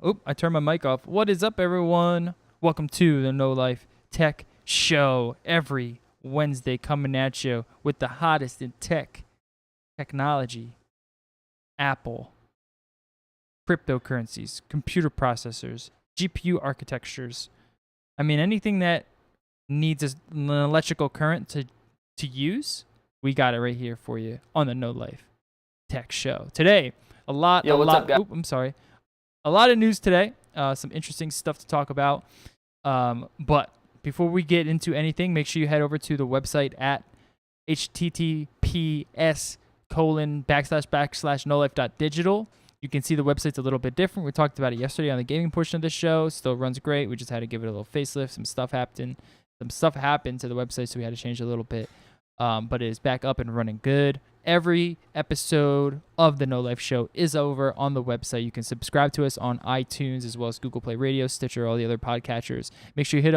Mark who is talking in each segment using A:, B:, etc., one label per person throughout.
A: Oh, I turned my mic off. What is up, everyone? Welcome to the No Life Tech Show. Every Wednesday, coming at you with the hottest in technology, Apple, cryptocurrencies, computer processors, GPU architectures. I mean, anything that needs an electrical current to use, we got it right here for you on the No Life Tech Show. Today, a lot. I'm sorry. A lot of news today. Some interesting stuff to talk about. But before we get into anything, make sure you head over to the website at https://nolife.digital. You can see the website's a little bit different. We talked about it yesterday on the gaming portion of the show. Still runs great. We just had to give it a little facelift. Some stuff happened to the website, so we had to change a little bit. But it is back up and running good. Every episode of the No Life Show is over on the website. You can subscribe to us on iTunes as well as Google Play Radio, Stitcher, all the other podcatchers. Make sure you hit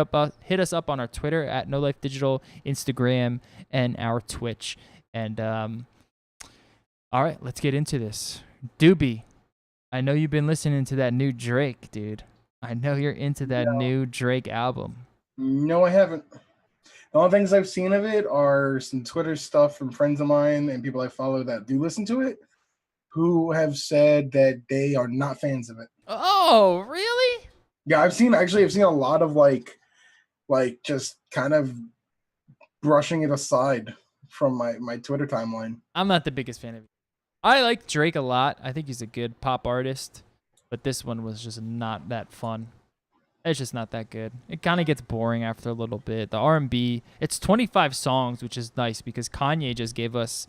A: us up on our Twitter at No Life Digital, Instagram, and our Twitch. And all right, let's get into this. Doobie, I know you've been listening to that new Drake, dude. I know you're into that new Drake album.
B: No, I haven't. The only things I've seen of it are some Twitter stuff from friends of mine and people I follow that do listen to it, who have said that they are not fans of it.
A: Oh, really?
B: Yeah, I've seen a lot of like just kind of brushing it aside from my Twitter timeline.
A: I'm not the biggest fan of it. I like Drake a lot. I think he's a good pop artist, but this one was just not that fun. It's just not that good. It kind of gets boring after a little bit. The R&B, it's 25 songs, which is nice because Kanye just gave us,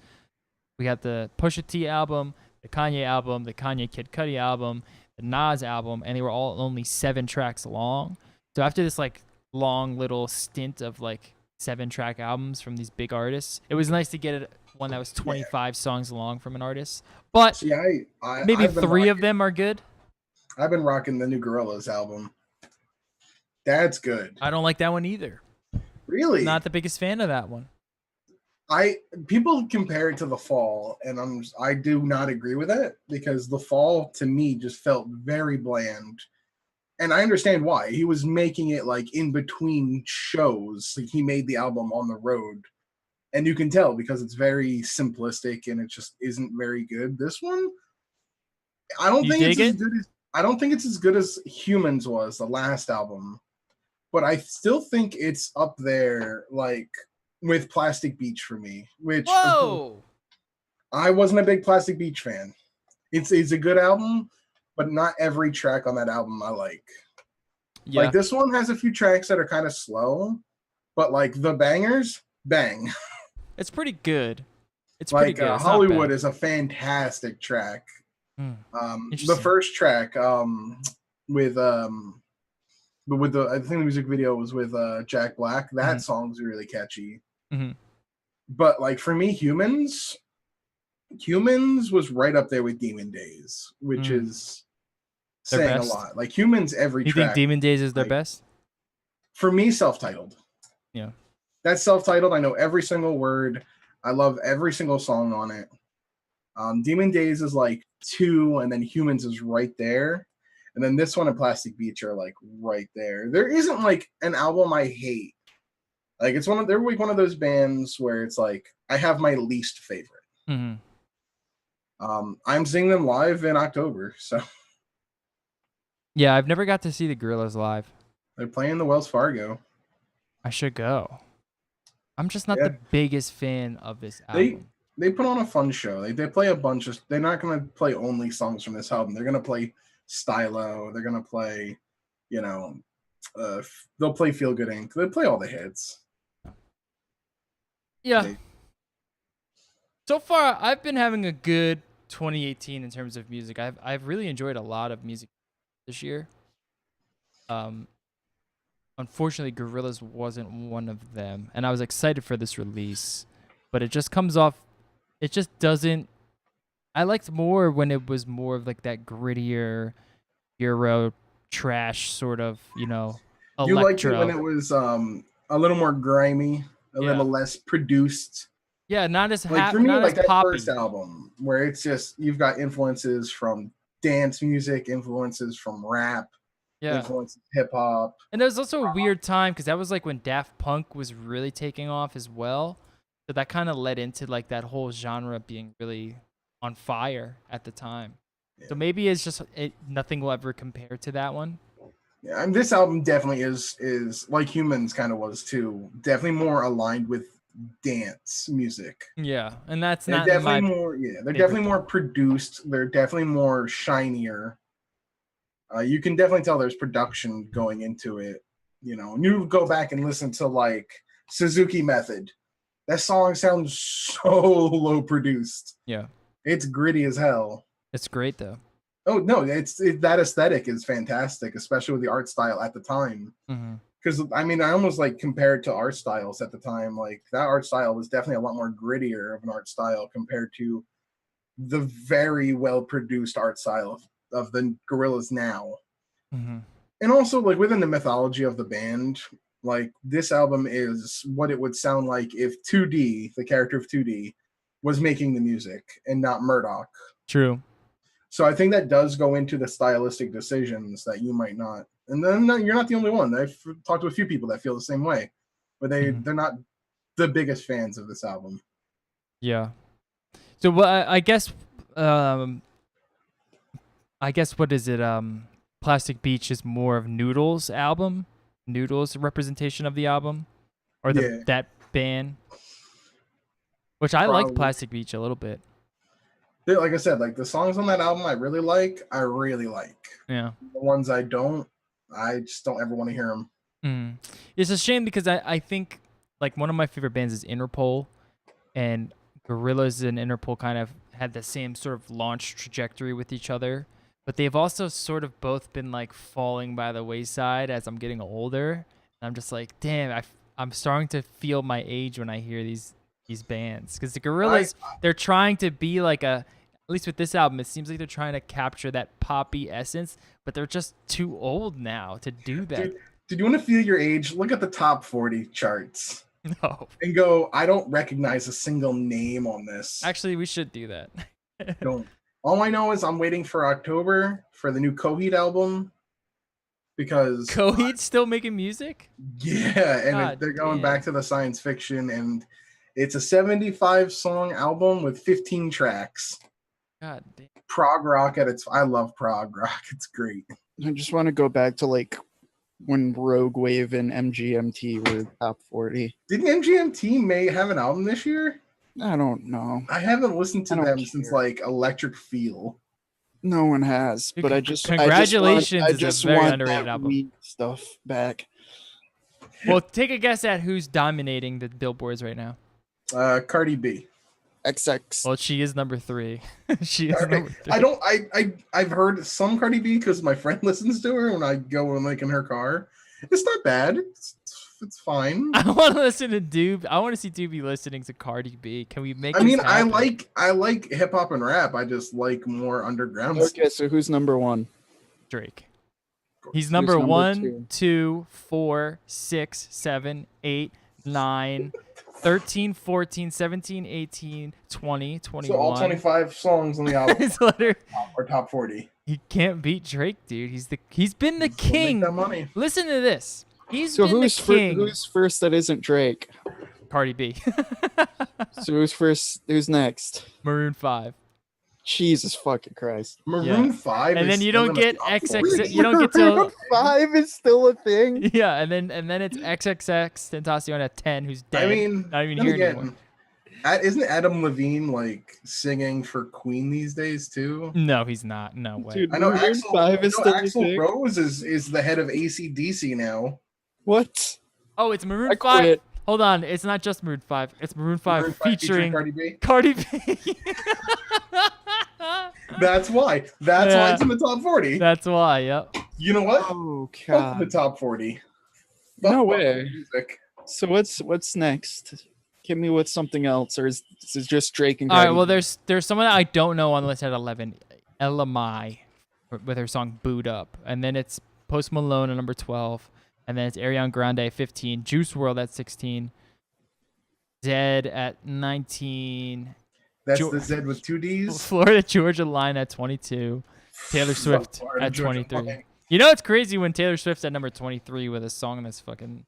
A: we got the Pusha T album, the Kanye album, the Kanye Kid Cudi album, the Nas album, and they were all only 7 tracks long. So after this like long little stint of like 7-track albums from these big artists, it was nice to get one that was 25 songs long from an artist. But
B: see,
A: maybe 3 of them are good.
B: I've been rocking the new Gorillaz album. That's good.
A: I don't like that one either.
B: Really?
A: Not the biggest fan of that one.
B: People compare it to The Fall, and I do not agree with that because The Fall to me just felt very bland. And I understand why. He was making it like in between shows. Like he made the album on the road. And you can tell because it's very simplistic and it just isn't very good. This one, I don't think it's as good as Humans was, the last album. But I still think it's up there, like, with Plastic Beach for me. Which
A: Whoa!
B: I wasn't a big Plastic Beach fan. It's a good album, but not every track on that album I like. Yeah. Like, this one has a few tracks that are kind of slow, but, like, the bangers, bang.
A: It's pretty good. It's
B: like,
A: pretty good. It's
B: Hollywood is a fantastic track. The first track with I think the music video was with Jack Black. That song's really catchy. But like for me, Humans was right up there with Demon Days, which is saying a lot. Like Humans, every track.
A: You think Demon Days is their best?
B: For me, self-titled.
A: Yeah.
B: That's self-titled. I know every single word. I love every single song on it. Demon Days is like 2, and then Humans is right there. And then this one and Plastic Beach are like right there. There isn't like an album I hate. Like they're like one of those bands where it's like I have my least favorite. I'm seeing them live in October, so
A: yeah, I've never got to see the Gorillaz live.
B: They're playing the Wells Fargo.
A: I should go. I'm just not the biggest fan of this album.
B: They put on a fun show. They play a bunch of. They're not gonna play only songs from this album. They're gonna play Stylo. They're gonna play, they'll play Feel Good Inc. They play all the hits.
A: Yeah. So far, I've been having a good 2018 in terms of music. I've really enjoyed a lot of music this year. Unfortunately, Gorillaz wasn't one of them, and I was excited for this release, but it just comes off. It just doesn't. I liked more when it was more of like that grittier Euro trash sort of, electro.
B: You liked it when it was a little more grimy, a little less produced.
A: Yeah, not as
B: like for me,
A: not
B: like
A: as
B: that
A: poppy.
B: First album where it's just you've got influences from dance music, influences from rap,
A: Yeah.
B: influences hip hop.
A: And there was also a weird time because that was like when Daft Punk was really taking off as well. So that kind of led into like that whole genre being really on fire at the time.
B: Yeah.
A: So maybe it's just nothing will ever compare to that one.
B: Yeah, and this album definitely is like Humans kind of was too. Definitely more aligned with dance music.
A: Yeah, and that's
B: They're
A: not
B: definitely
A: my
B: more. Yeah, they're
A: favorite
B: definitely
A: thing.
B: more produced. They're definitely more shinier. You can definitely tell there's production going into it. You know, and you go back and listen to like Suzuki Method. That song sounds so low produced.
A: Yeah,
B: It's gritty as hell.
A: it's great though.
B: Oh no, that aesthetic is fantastic, especially with the art style at the time.
A: Mm-hmm.
B: Because I mean, I almost like compared to art styles at the time. Like that art style was definitely a lot more grittier of an art style compared to the very well produced art style of the Gorillaz now.
A: Mm-hmm.
B: And also, like within the mythology of the band, like this album is what it would sound like if 2D, the character of 2D, was making the music and not Murdoch.
A: True.
B: So I think that does go into the stylistic decisions that you might not. And then you're not the only one. I've talked to a few people that feel the same way, but they're not the biggest fans of this album.
A: Yeah. So I guess what is it? Plastic Beach is more of Noodles' album. Noodles' representation of the album, or that band. Which I like Plastic Beach a little bit.
B: Like I said, like the songs on that album I really like.
A: Yeah.
B: The ones I just don't ever want to hear them.
A: It's a shame because I think like one of my favorite bands is Interpol, and Gorillaz and Interpol kind of had the same sort of launch trajectory with each other, but they've also sort of both been like falling by the wayside as I'm getting older. And I'm just like, damn, I'm starting to feel my age when I hear these bands, because the Gorillaz, they're trying to be like at least with this album, it seems like they're trying to capture that poppy essence, but they're just too old now to do that.
B: Did you want to feel your age? Look at the top 40 charts.
A: No.
B: And go, I don't recognize a single name on this.
A: Actually, we should do that.
B: Don't. All I know is I'm waiting for October for the new Coheed album. Because
A: Coheed's still making music?
B: Yeah, and they're going back to the science fiction, and it's a 75 song album with 15 tracks.
A: God damn.
B: Prog rock I love prog rock. It's great.
C: I just want to go back to like when Rogue Wave and MGMT were top 40.
B: Didn't MGMT have an album this year?
C: I don't know.
B: I haven't listened to them
C: care.
B: since like Electric Feel.
C: No one has, but I just
A: congratulations.
C: I just
A: is a very
C: want
A: underrated
C: that
A: album.
C: weed stuff back.
A: Well, take a guess at who's dominating the billboards right now.
B: Cardi B.
C: XX.
A: Well, she is number 3. She is number 3.
B: I've heard some Cardi B because my friend listens to her when I go and like in her car. It's not bad. It's fine.
A: I want to listen to Doob. I want to see Doobie listening to Cardi B. Can we make?
B: I mean,
A: happen?
B: I like hip hop and rap. I just like more underground.
C: Okay, so who's number 1?
A: Drake. He's number 1,
C: 2?
A: 2, 4, 6, 7, 8, 9, 13, 14, 17, 18, 20, 21.
B: So all 25 songs on the album are top 40.
A: He can't beat Drake, dude. He's been the king.
B: Make that money.
A: Listen to this. He's
C: So
A: been the king.
C: Who's first that isn't Drake?
A: Cardi B.
C: So who's first? Who's next?
A: Maroon 5.
C: Jesus fucking Christ.
B: Maroon 5.
A: And then you don't get XX. You don't get
C: Maroon
A: to
C: 5 is still a thing.
A: Yeah, and then it's XXX Tentacion at 10, who's dead.
B: I mean,
A: not even here anymore.
B: Isn't Adam Levine like singing for Queen these days too?
A: No, he's not. No way.
C: Dude,
B: I know
C: Maroon 5 is still a
B: Axl
C: thing.
B: Rose is the head of AC/DC now.
C: What?
A: Oh, it's Maroon
C: I
A: 5.
C: quit.
A: Hold on, it's not just Maroon 5. It's Maroon 5,
B: Maroon 5
A: featuring
B: Cardi B.
A: Cardi B.
B: That's why. That's why it's in the top 40.
A: That's why. Yep.
B: You know what?
C: Oh
B: Fuck
C: god.
B: the top 40.
C: No
B: Fuck
C: way.
B: music.
C: So what's next? Hit me with something else, or is this just Drake and
A: All right.
C: Cardi
A: Well,
C: B?
A: there's someone that I don't know on the list at 11. Ella Mai, with her song "Boot Up," and then it's Post Malone at number 12, and then it's Ariana Grande at 15, Juice WRLD at 16, Zed at 19.
B: That's the Z with 2 Ds.
A: Florida Georgia Line at 22. Taylor Swift
B: So far,
A: at
B: Georgia
A: 23.
B: Line.
A: You know it's crazy when Taylor Swift's at number 23 with a song that's fucking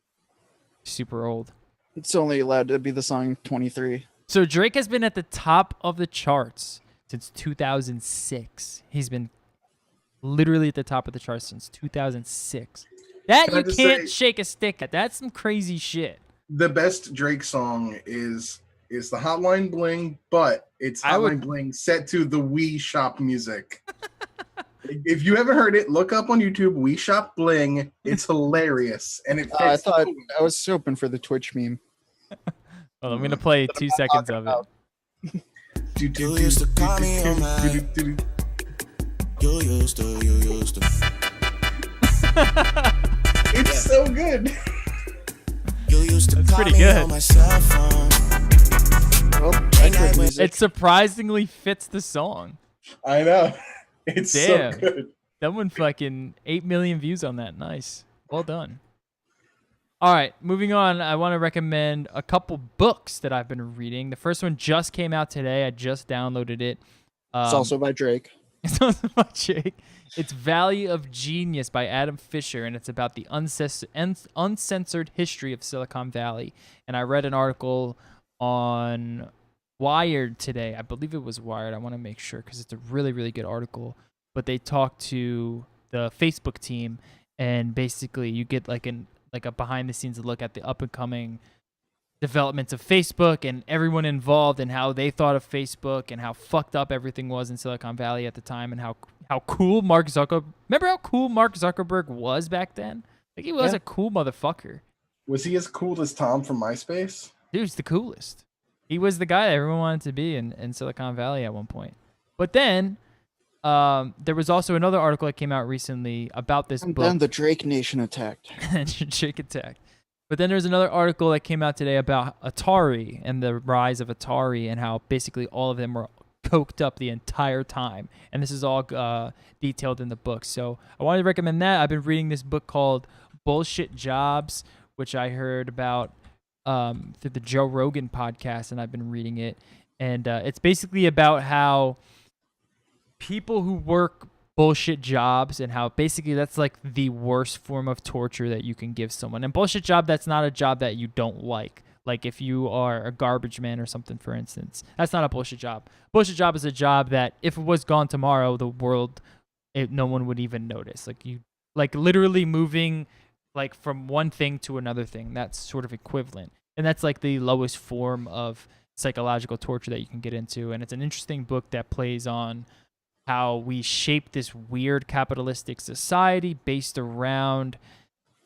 A: super old.
C: It's only allowed to be the song 23.
A: So Drake has been at the top of the charts since 2006. He's been literally at the top of the charts since 2006. That
B: Can I
A: you
B: just
A: can't
B: say-
A: shake a stick at. That's some crazy shit.
B: The best Drake song is the Hotline Bling, but it's
A: I would-
B: Hotline Bling set to the Wii Shop music. If you haven't heard it, look up on YouTube Wii Shop Bling. It's hilarious, and it.
C: I
B: fits
C: thought
B: the-
C: I was hoping for the Twitch meme.
A: Well, I'm gonna play 2 seconds of it.
B: You
D: used to call me on my- You used to.
B: It's so good.
D: You used to
A: That's
D: call
A: pretty
D: me
A: good.
D: on my cell phone.
C: Well, background music.
A: It surprisingly fits the song.
B: I know. It's
A: Damn.
B: so good.
A: That one fucking 8 million views on that. Nice. Well done. All right, moving on. I want to recommend a couple books that I've been reading. The first one just came out today. I just downloaded it.
C: It's also by Drake.
A: It's also by Jake. It's Valley of Genius by Adam Fisher, and it's about the uncensored history of Silicon Valley. And I read an article on Wired today. I believe it was Wired. I want to make sure because it's a really, really good article. But they talked to the Facebook team, and basically you get like a behind-the-scenes look at the up-and-coming developments of Facebook and everyone involved and how they thought of Facebook and how fucked up everything was in Silicon Valley at the time and how cool Mark Zuckerberg. Remember how cool Mark Zuckerberg was back then? Like he was a cool motherfucker.
B: Was he as cool as Tom from MySpace?
A: Dude, he's the coolest. He was the guy that everyone wanted to be in Silicon Valley at one point. But then there was also another article that came out recently about this
C: And
A: book.
C: then the Drake Nation attacked.
A: Drake attack. But then there's another article that came out today about Atari and the rise of Atari and how basically all of them were coked up the entire time. And this is all detailed in the book. So I wanted to recommend that. I've been reading this book called Bullshit Jobs, which I heard about through the Joe Rogan podcast, and I've been reading it. And it's basically about how people who work bullshit jobs and how basically that's like the worst form of torture that you can give someone. And bullshit job, that's not a job that you don't like. Like if you are a garbage man or something, for instance, that's not a bullshit job. Bullshit job is a job that if it was gone tomorrow, the world, no one would even notice. Like you, like literally moving like from one thing to another thing. That's sort of equivalent. And that's like the lowest form of psychological torture that you can get into. And it's an interesting book that plays on how we shape this weird capitalistic society based around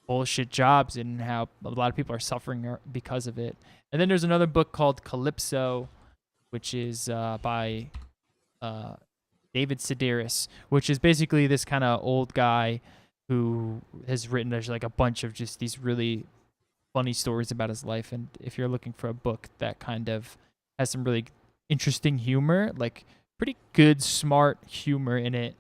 A: bullshit jobs and how a lot of people are suffering because of it. And then there's another book called Calypso, which is by David Sedaris, which is basically this kind of old guy who has written there's like a bunch of just these really funny stories about his life. And if you're looking for a book that kind of has some really interesting humor, like pretty good, smart humor in it,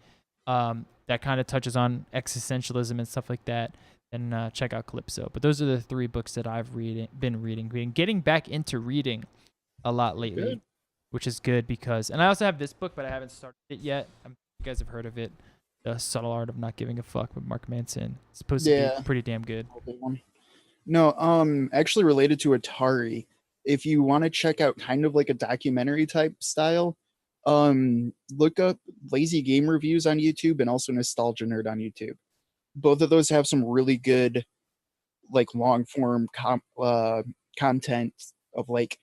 A: that kind of touches on existentialism and stuff like that, then check out Calypso. But those are the 3 books that I've been reading. Getting back into reading a lot lately,
B: Good.
A: which is good because, and I also have this book, but I haven't started it yet. You guys have heard of it, The Subtle Art of Not Giving a Fuck with Mark Manson. It's supposed to be pretty damn good.
C: No, actually related to Atari. If you want to check out kind of like a documentary type style, look up Lazy Game Reviews on YouTube and also Nostalgia Nerd on YouTube. Both of those have some really good, like long form content of like,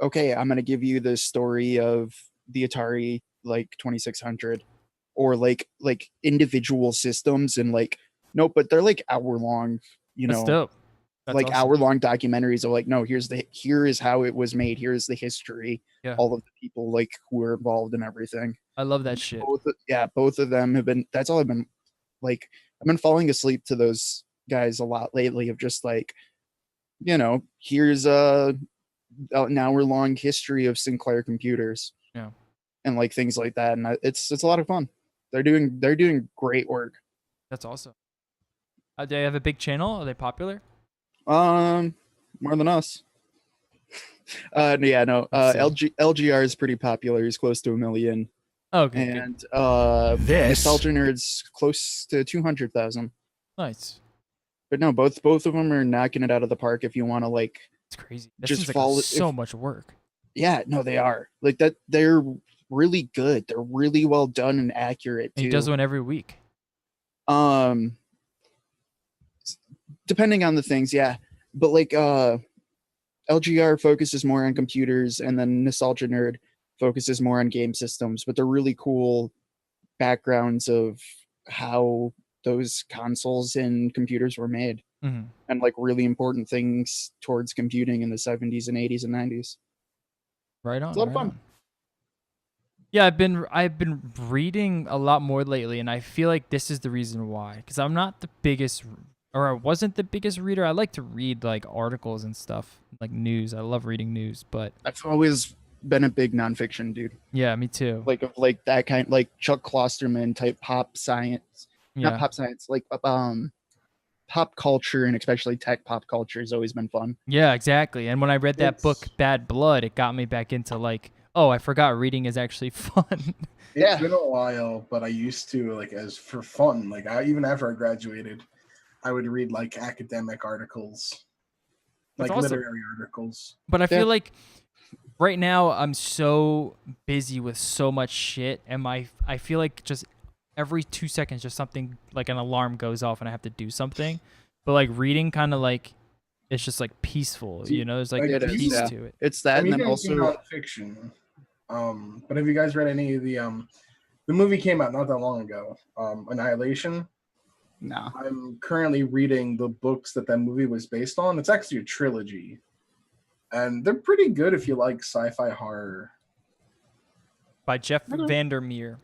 C: okay, I'm gonna give you the story of the Atari like 2600, or like individual systems and like nope, but they're like hour long, you
A: That's
C: know,
A: dope. That's
C: like
A: awesome.
C: hour long documentaries of like, no, here is how it was made, here's the history, all of the people like who were involved and everything.
A: I love that shit.
C: Both of them have been, that's all I've been like, I've been falling asleep to those guys a lot lately of just like, you know, here's an hour long history of Sinclair computers.
A: Yeah.
C: And like things like that. And it's a lot of fun. They're doing great work.
A: That's awesome. Do they have a big channel? Are they popular?
C: More than us. LGR is pretty popular. He's close to 1 million.
A: Okay, good.
C: and
E: This
C: Nostalgia Nerd's close to 200,000.
A: Nice.
C: But no, both of them are knocking it out of the park. If you want to like,
A: It's crazy. That
C: just
A: seems like
C: follow-
A: so
C: if-
A: much work.
C: yeah, no, they are like that. They're really good. They're really well done and accurate
A: And
C: too.
A: he does one every week.
C: Depending on the things, yeah. But like LGR focuses more on computers, and then Nostalgia Nerd focuses more on game systems, but they're really cool backgrounds of how those consoles and computers were made,
A: Mhm.
C: and like really important things towards computing in the 70s and 80s and 90s.
A: Right on.
C: a lot of
A: right
C: fun.
A: on. Yeah, I've been reading a lot more lately, and I feel like this is the reason why. Because I'm not the biggest, or I wasn't the biggest reader. I like to read like articles and stuff, like news. I love reading news, but
C: I've always been a big nonfiction dude,
A: yeah, me too.
C: like of like that kind, like Chuck Klosterman type pop science, not
A: Yeah,
C: pop science, like pop culture, and especially tech pop culture has always been fun.
A: yeah, exactly. And when I read that book,
B: It's-
A: Bad Blood, it got me back into like, oh, I forgot reading is actually fun.
C: Yeah.
B: It's been a while, but I used to like as for fun. Like even after I graduated, I would read like academic articles,
A: That's
B: like
A: awesome.
B: literary articles.
A: But I
C: Yeah.
A: feel like right now I'm so busy with so much shit, and I feel like just every 2 seconds, just something like an alarm goes off, and I have to do something. But like reading, kind of like it's just like peaceful, you know. There's like
B: It is,
A: peace
C: yeah.
A: to it.
C: It's that,
B: I'm
C: and then
B: even
C: also
B: nonfiction. But have you guys read any of the movie came out not that long ago, Annihilation?
C: no.
B: I'm currently reading the books that movie was based on. It's actually a trilogy, and they're pretty good if you like sci-fi horror.
A: By Jeff
C: Okay.
A: Vandermeer.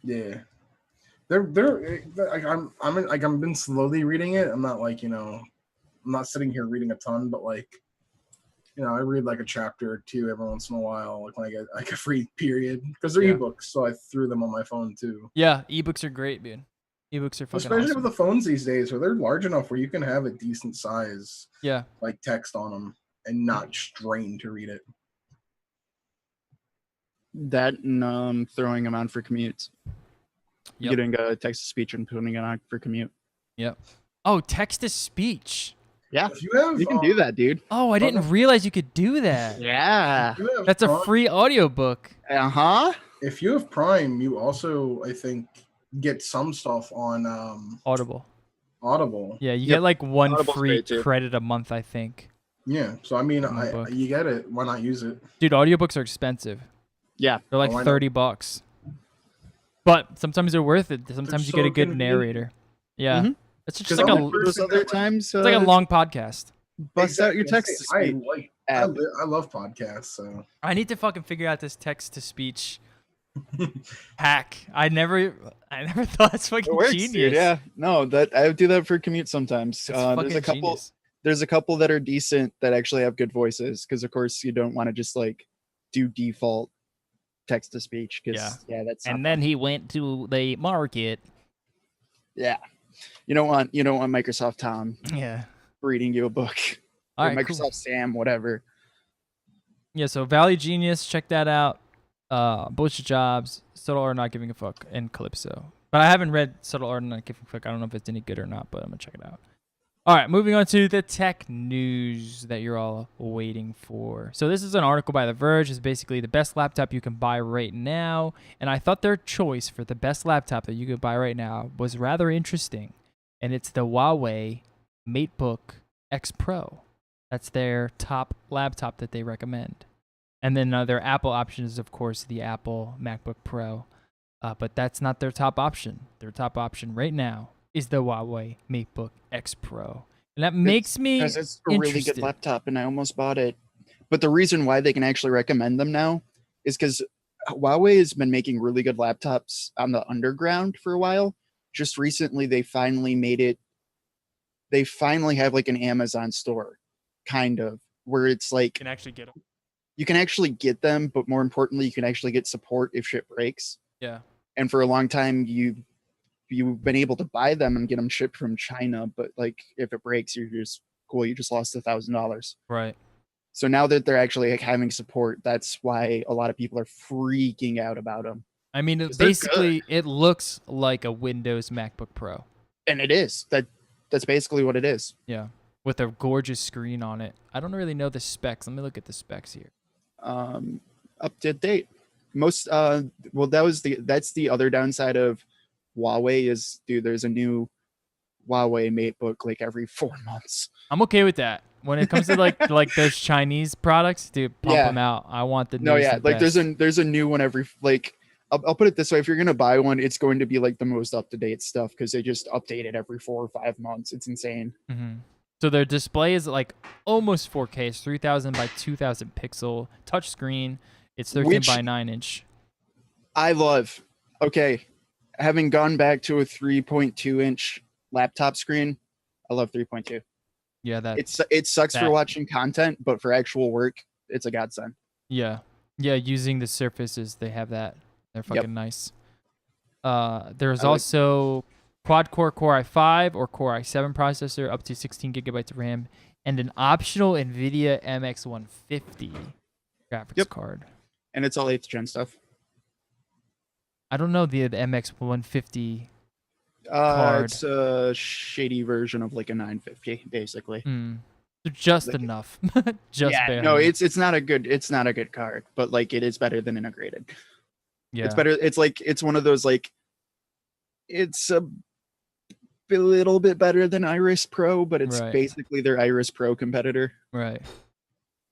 B: Yeah, they're like I've been slowly reading it. I'm not like I'm not sitting here reading a ton, but like I read like a chapter or two every once in a while, like when I get like a free period because they're
A: Yeah.
B: ebooks, so I threw them on my phone too.
A: Yeah, ebooks are great, dude. Ebooks are fucking
B: Especially
A: awesome.
B: with the phones these days, where they're large enough where you can have a decent size
A: Yeah,
B: like text on them and not strain to read it.
C: That and throwing them on for commutes.
A: Yep.
C: Getting a text to speech and putting it on for commute.
A: Oh, text to speech.
C: Yeah,
B: If you have,
C: you can do that, dude.
A: Oh, I didn't realize you could do that.
C: Yeah.
B: if you have
A: That's a
B: Prime-
A: free audiobook.
C: Uh-huh.
B: If you have Prime, you also I think get some stuff on
A: Audible.
B: Audible.
A: Yeah, you
C: Yep.
A: get like one
C: Audible's
A: free
C: great, too.
A: credit a month, I think.
B: Yeah, so I mean,
A: In the book.
B: you get it. Why not use it?
A: Dude, audiobooks are expensive.
C: Yeah.
A: They're like
B: Oh, I know.
A: $30. But sometimes they're worth it. Sometimes you
B: so
A: get a good
B: convenient.
A: narrator. Yeah.
C: Mhm.
A: It's just
B: 'Cause
A: like
B: I'm
A: a
B: the
C: Those
B: person
C: other
B: that, like,
C: times,
A: it's like a long podcast.
C: bust out your
B: Exactly.
C: text to speech.
B: I
C: app.
B: love podcasts. So
A: I need to fucking figure out this text to speech hack. I never thought it's fucking
C: It works,
A: genius.
C: dude. Yeah. No, that I do that for commute sometimes.
A: It's fucking genius.
C: There's a couple that are decent that actually have good voices, because of course you don't want to just like do default text to speech, because that's
A: And
C: not
A: then he went to the market.
C: yeah. You don't want Microsoft Tom
A: Yeah.
C: reading you a book.
A: All
C: Or
A: right,
C: Microsoft
A: cool.
C: Sam, whatever.
A: Yeah, so Valley Genius, check that out. Bullshit Jobs, Subtle Art of Not Giving a Fuck, and Calypso. But I haven't read Subtle Art of Not Giving a Fuck. I don't know if it's any good or not, but I'm gonna check it out. All right, moving on to the tech news that you're all waiting for. So this is an article by The Verge. It's basically the best laptop you can buy right now. And I thought their choice for the best laptop that you could buy right now was rather interesting. And it's the Huawei MateBook X Pro. That's their top laptop that they recommend. And then their Apple option is, of course, the Apple MacBook Pro. But that's not their top option. Their top option right now is the Huawei MateBook X Pro. And that makes me
C: Because it's a really good
A: interested.
C: laptop, and I almost bought it. But the reason why they can actually recommend them now is because Huawei has been making really good laptops on the underground for a while. Just recently, they finally made it. They finally have like an Amazon store, kind of, where it's like
A: can actually get them.
C: you can actually get them, but more importantly, you can actually get support if shit breaks.
A: Yeah.
C: And for a long time, you've been able to buy them and get them shipped from China, but like if it breaks, you're just cool. You just lost $1,000.
A: Right.
C: So now that they're actually like having support, that's why a lot of people are freaking out about them.
A: I mean,
C: 'Cause they're good.
A: basically, it looks like a Windows MacBook Pro.
C: And it is. That's basically what it is.
A: Yeah, with a gorgeous screen on it. I don't really know the specs. Let me look at the specs here.
C: Up to date. Most well, that's the other downside of Huawei is, dude, there's a new Huawei MateBook like every 4 months.
A: I'm okay with that. When it comes to like those Chinese products, dude, pump them out. I want the
C: No,
A: newest
C: yeah,
A: and
C: like
A: best.
C: there's a new one every like. I'll put it this way: if you're gonna buy one, it's going to be like the most up to date stuff because they just update it every 4 or 5 months. It's insane.
A: So their display is like almost 4K. It's 3000 by 2000 pixel touchscreen. It's 13 by 9 inch.
C: I love. Okay, having gone back to a 3.2 inch laptop screen, I love 3.2.
A: Yeah, that
C: it sucks for watching content, but for actual work, it's a godsend.
A: Yeah, using the Surfaces, they have that. They're fucking nice. There's also quad-core Core i5 or Core i7 processor, up to 16 gigabytes of RAM, and an optional NVIDIA MX150 graphics card.
C: And it's all 8th gen stuff.
A: I don't know the MX150 card.
C: It's a shady version of like a 950, basically.
A: Just enough. Barely.
C: No, it's not a good card, but like it is better than integrated.
A: Yeah,
C: it's better. It's one of those like, it's a little bit better than Iris Pro, but it's basically their Iris Pro competitor.
A: Right.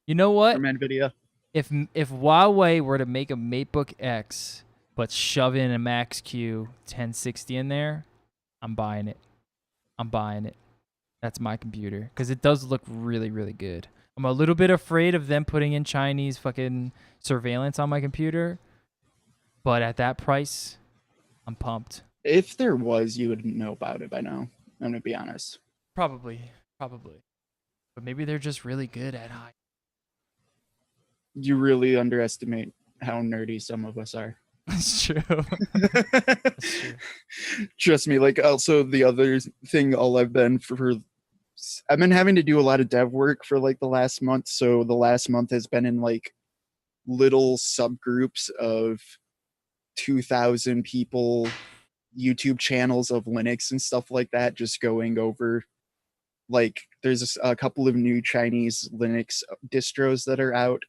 A: You know what?
C: From NVIDIA.
A: If Huawei were to make a MateBook X but shove in a Max-Q 1060 in there, I'm buying it. That's my computer because it does look really, really good. I'm a little bit afraid of them putting in Chinese fucking surveillance on my computer, but at that price, I'm pumped.
C: If there was, you wouldn't know about it by now. I'm gonna be honest.
A: Probably. But maybe they're just really good at high.
C: You really underestimate how nerdy some of us are.
A: That's true.
C: Trust me. Like, also the other thing, I've been having to do a lot of dev work for like the last month. So the last month has been in like little subgroups of 2,000 people, YouTube channels of Linux and stuff like that, just going over, like, there's a couple of new Chinese Linux distros that are out,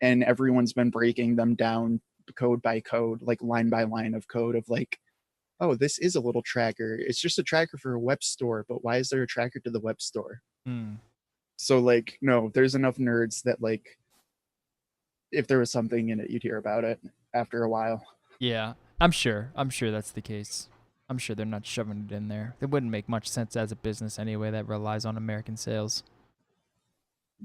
C: and everyone's been breaking them down code by code, like line by line of code of like, oh, this is a little tracker. It's just a tracker for a web store, but why is there a tracker to the web store? So like, no, there's enough nerds that like, if there was something in it, you'd hear about it after a while.
A: Yeah, I'm sure that's the case. I'm sure they're not shoving it in there. It wouldn't make much sense as a business anyway that relies on American sales.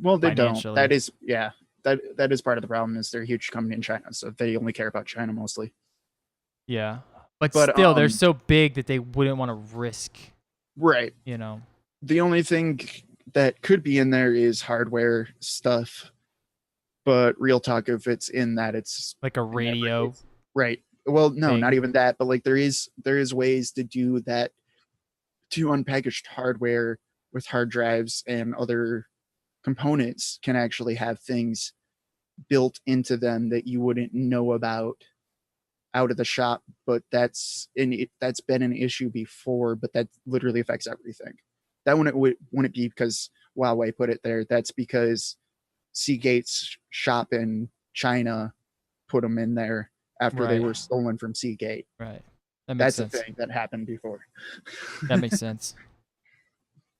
C: Well, they don't. That is, yeah, that is part of the problem, is they're a huge company in China, so they only care about China mostly.
A: Yeah, but still, they're so big that they wouldn't want to risk.
C: Right.
A: You know,
C: the only thing that could be in there is hardware stuff, but real talk, if it's in that, it's
A: like a radio.
C: Right. Well, no, not even that, but like there is ways to do that, to unpackaged hardware with hard drives and other components can actually have things built into them that you wouldn't know about out of the shop. But that's been an issue before, but that literally affects everything. That wouldn't be because Huawei put it there. That's because Seagate's shop in China put them in there after they were stolen from Seagate.
A: Right.
C: That's sense. A thing that happened before.
A: That makes sense.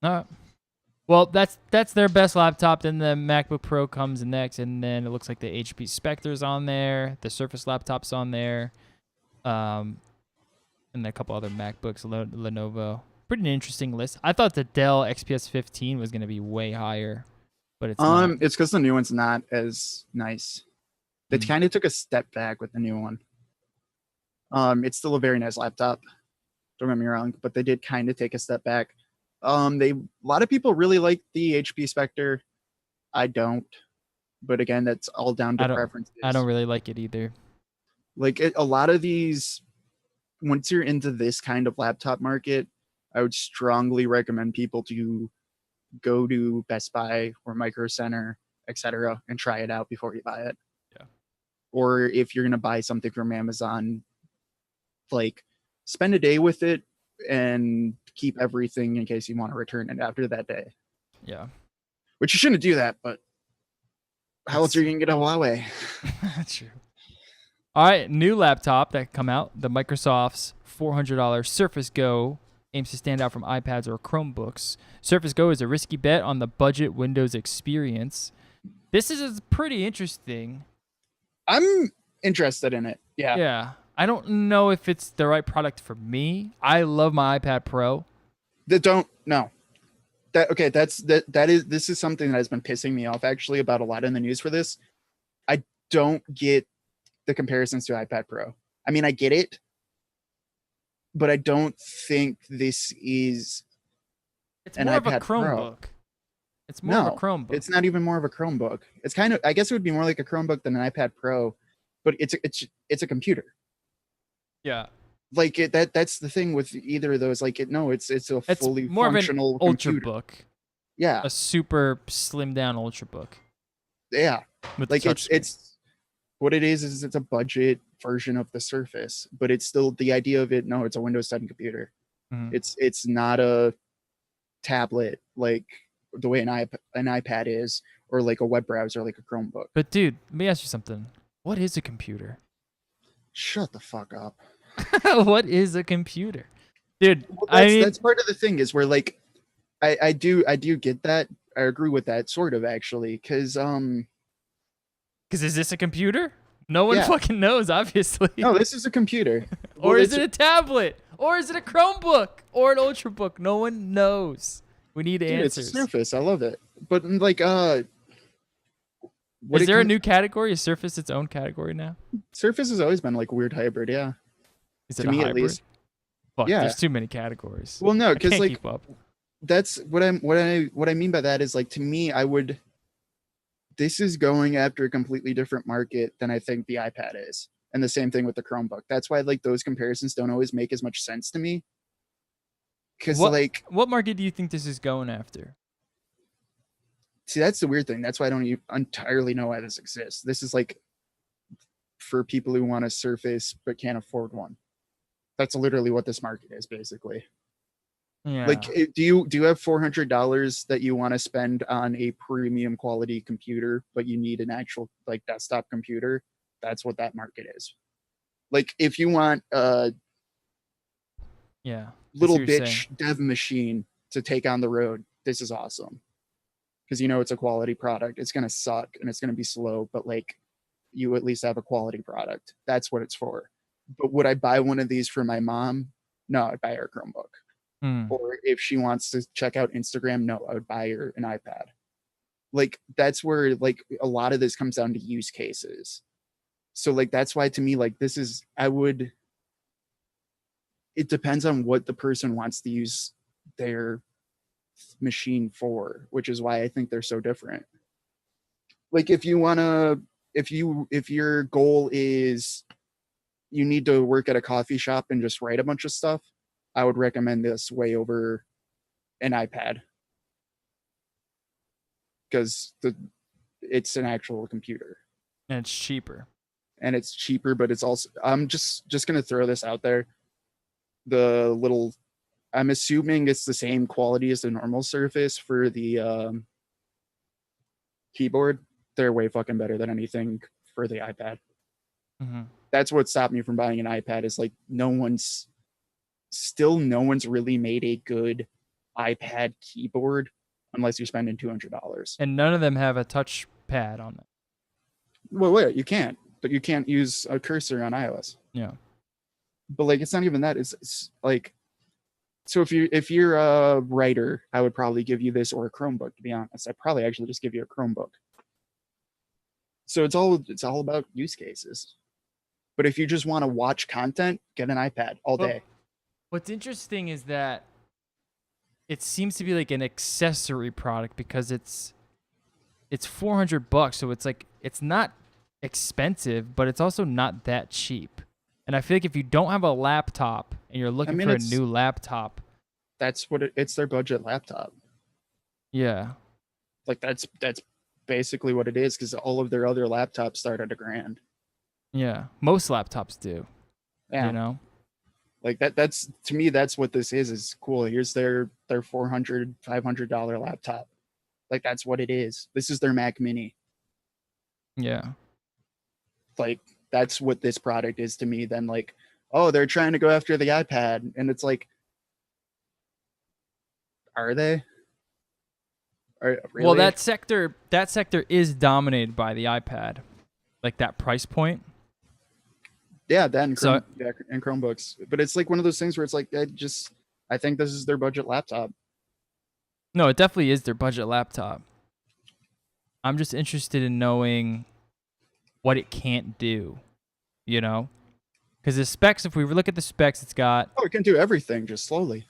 A: Well, that's their best laptop. Then the MacBook Pro comes next, and then it looks like the HP Spectre's on there, the Surface laptop's on there, and a couple other MacBooks, Lenovo. Pretty interesting list. I thought the Dell XPS 15 was going to be way higher, but it's not.
C: It's because the new one's not as nice. They kind of took a step back with the new one. It's still a very nice laptop. Don't get me wrong, but they did kind of take a step back. A lot of people really like the HP Spectre. I don't, but again, that's all down to preferences.
A: I don't really like it either.
C: Like a lot of these, once you're into this kind of laptop market, I would strongly recommend people to go to Best Buy or Micro Center, etc., and try it out before you buy it.
A: Yeah.
C: Or if you're gonna buy something from Amazon, like spend a day with it and keep everything in case you want to return it after that day.
A: Yeah.
C: Which you shouldn't do that, but how else are you gonna get a Huawei?
A: True. All right, new laptop that come out, the Microsoft's $400 Surface Go aims to stand out from iPads or Chromebooks. Surface Go is a risky bet on the budget Windows experience. This is pretty interesting.
C: I'm interested in it. Yeah.
A: Yeah. I don't know if it's the right product for me. I love my iPad Pro.
C: This is something that has been pissing me off actually about a lot in the news for this. I don't get the comparisons to iPad Pro. I mean, I get it, but I don't think this is
A: It's
C: an
A: more of a
C: iPad Pro.
A: Chromebook. It's more of a Chromebook.
C: It's not even more of a Chromebook. It's kind of, I guess it would be more like a Chromebook than an iPad Pro, but it's a computer.
A: Yeah.
C: Like that's the thing with either of those. Like it's a fully
A: more
C: functional
A: of an
C: computer.
A: Ultrabook.
C: Yeah.
A: A super slimmed down Ultrabook.
C: Yeah.
A: With
C: Like
A: the
C: it's what it is it's a budget version of the Surface, but it's still the idea of it. No, it's a Windows 10 computer.
A: Mhm.
C: It's not a tablet like the way an iPad is, or like a web browser like a Chromebook.
A: But dude, let me ask you something. What is a computer?
C: Shut the fuck up.
A: What is a computer? Dude,
C: Well,
A: I mean,
C: that's part of the thing is where like I do get that. I agree with that sort of actually, because
A: is this a computer? No one
C: Yeah.
A: fucking knows, obviously.
C: no, this is a computer.
A: Or
C: Well,
A: is it a tablet? Or is it a Chromebook? Or an Ultrabook? No one knows. We need
C: dude, it's a
A: answers.
C: Surface. I love it. But like
A: Is there a new category? Is Surface its own category now?
C: Surface has always been like a weird hybrid, yeah.
A: Is it
C: To
A: a
C: me at
A: hybrid?
C: least.
A: Fuck,
C: Yeah.
A: there's too many categories.
C: Well, no,
A: I
C: because
A: can't
C: like
A: keep up.
C: that's what I mean by that is like to me this is going after a completely different market than I think the iPad is. And the same thing with the Chromebook. That's why like those comparisons don't always make as much sense to me. Cause like
A: What market do you think this is going after?
C: see, that's the weird thing. That's why I don't entirely know why this exists. This is like for people who want a Surface but can't afford one. That's literally what this market is, basically.
A: Yeah.
C: Like, do you have $400 that you want to spend on a premium quality computer, but you need an actual like desktop computer? That's what that market is. Like, if you want a
A: yeah.
C: little
A: what you're
C: bitch dev machine to take on the road, this is awesome. Because you know it's a quality product. It's gonna suck and it's gonna be slow, but like you at least have a quality product. That's what it's for. But would I buy one of these for my mom? No, I'd buy her a Chromebook. Or if she wants to check out Instagram, no, I would buy her an iPad. Like that's where like a lot of this comes down to use cases. So like that's why to me like it depends on what the person wants to use their machine for, which is why I think they're so different. Like if your goal is you need to work at a coffee shop and just write a bunch of stuff, I would recommend this way over an iPad because it's an actual computer
A: And it's cheaper.
C: but it's also I'm just gonna throw this out there. I'm assuming it's the same quality as the normal Surface for the keyboard. They're way fucking better than anything for the iPad.
A: Mm-hmm.
C: That's what stopped me from buying an iPad is like no one's really made a good iPad keyboard unless you're spending $200.
A: And none of them have a touch pad on it.
C: Well, wait, you can't, but you can't use a cursor on iOS.
A: Yeah.
C: But like, it's not even that. It's like, so if you're a writer, I would probably give you this or a Chromebook. To be honest, I'd probably actually just give you a Chromebook. So it's all about use cases. But if you just want to watch content, get an iPad all day.
A: What's interesting is that it seems to be like an accessory product because it's $400, so it's like it's not expensive, but it's also not that cheap. And I feel like if you don't have a laptop and you're looking for a new laptop,
C: that's what it's their budget laptop.
A: Yeah.
C: Like that's basically what it is because all of their other laptops start at $1,000.
A: Yeah. Most laptops do.
C: Yeah.
A: You know?
C: Like that's to me, that's what this is cool. Here's their $400, $500 laptop. Like that's what it is. This is their Mac Mini.
A: Yeah.
C: Like that's what this product is to me. Then like, oh, they're trying to go after the iPad, and it's like, are they? Really?
A: Well, that sector is dominated by the iPad, like that price point.
C: Yeah, that and,
A: So-
C: and Chromebooks. But it's like one of those things where it's like, I think this is their budget laptop.
A: No, it definitely is their budget laptop. I'm just interested in knowing what it can't do, you know? Because the specs, if we look at the specs, it's got...
C: Oh, it can do everything, just slowly.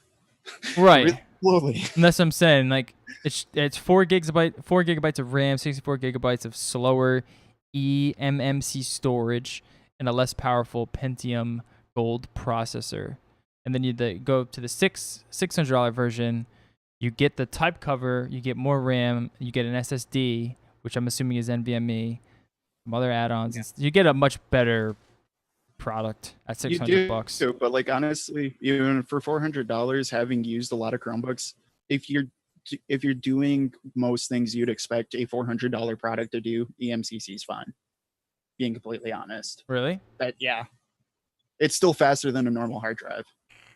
A: Right.
C: Really slowly.
A: And that's what I'm saying. Like, it's 4 gigabytes of RAM, 64 gigabytes of slower eMMC storage, and a less powerful Pentium Gold processor. And then you go to the $600 version. You get the type cover, you get more RAM, you get an SSD, which I'm assuming is NVMe, some other add-ons.
C: Yeah.
A: You get a much better product at $600.
C: Too, but like honestly, even for $400, having used a lot of Chromebooks, if you're doing most things you'd expect a $400 product to do, eMCC is fine. Being completely honest.
A: Really?
C: But yeah, it's still faster than a normal hard drive.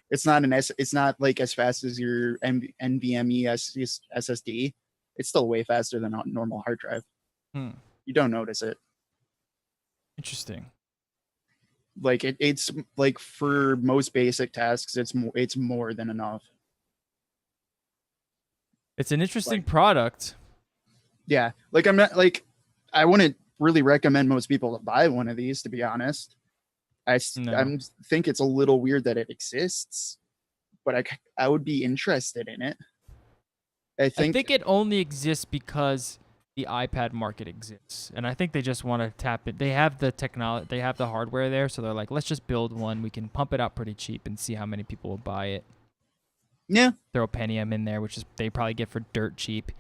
C: It's not it's not like as fast as your NVMe SSD. It's still way faster than a normal hard drive. You don't notice it.
A: Interesting.
C: Like it's like for most basic tasks, it's more than enough.
A: It's an interesting product.
C: Yeah, like I'm not like I wouldn't really recommend most people to buy one of these, to be honest. I think it's a little weird that it exists, but I would be interested in it. I think
A: it only exists because the iPad market exists, and I think they just want to tap it. They have the technology, they have the hardware there, so they're like, let's just build one. We can pump it out pretty cheap and see how many people will buy it.
C: Yeah,
A: throw Pentium in there, which is they probably get for dirt cheap.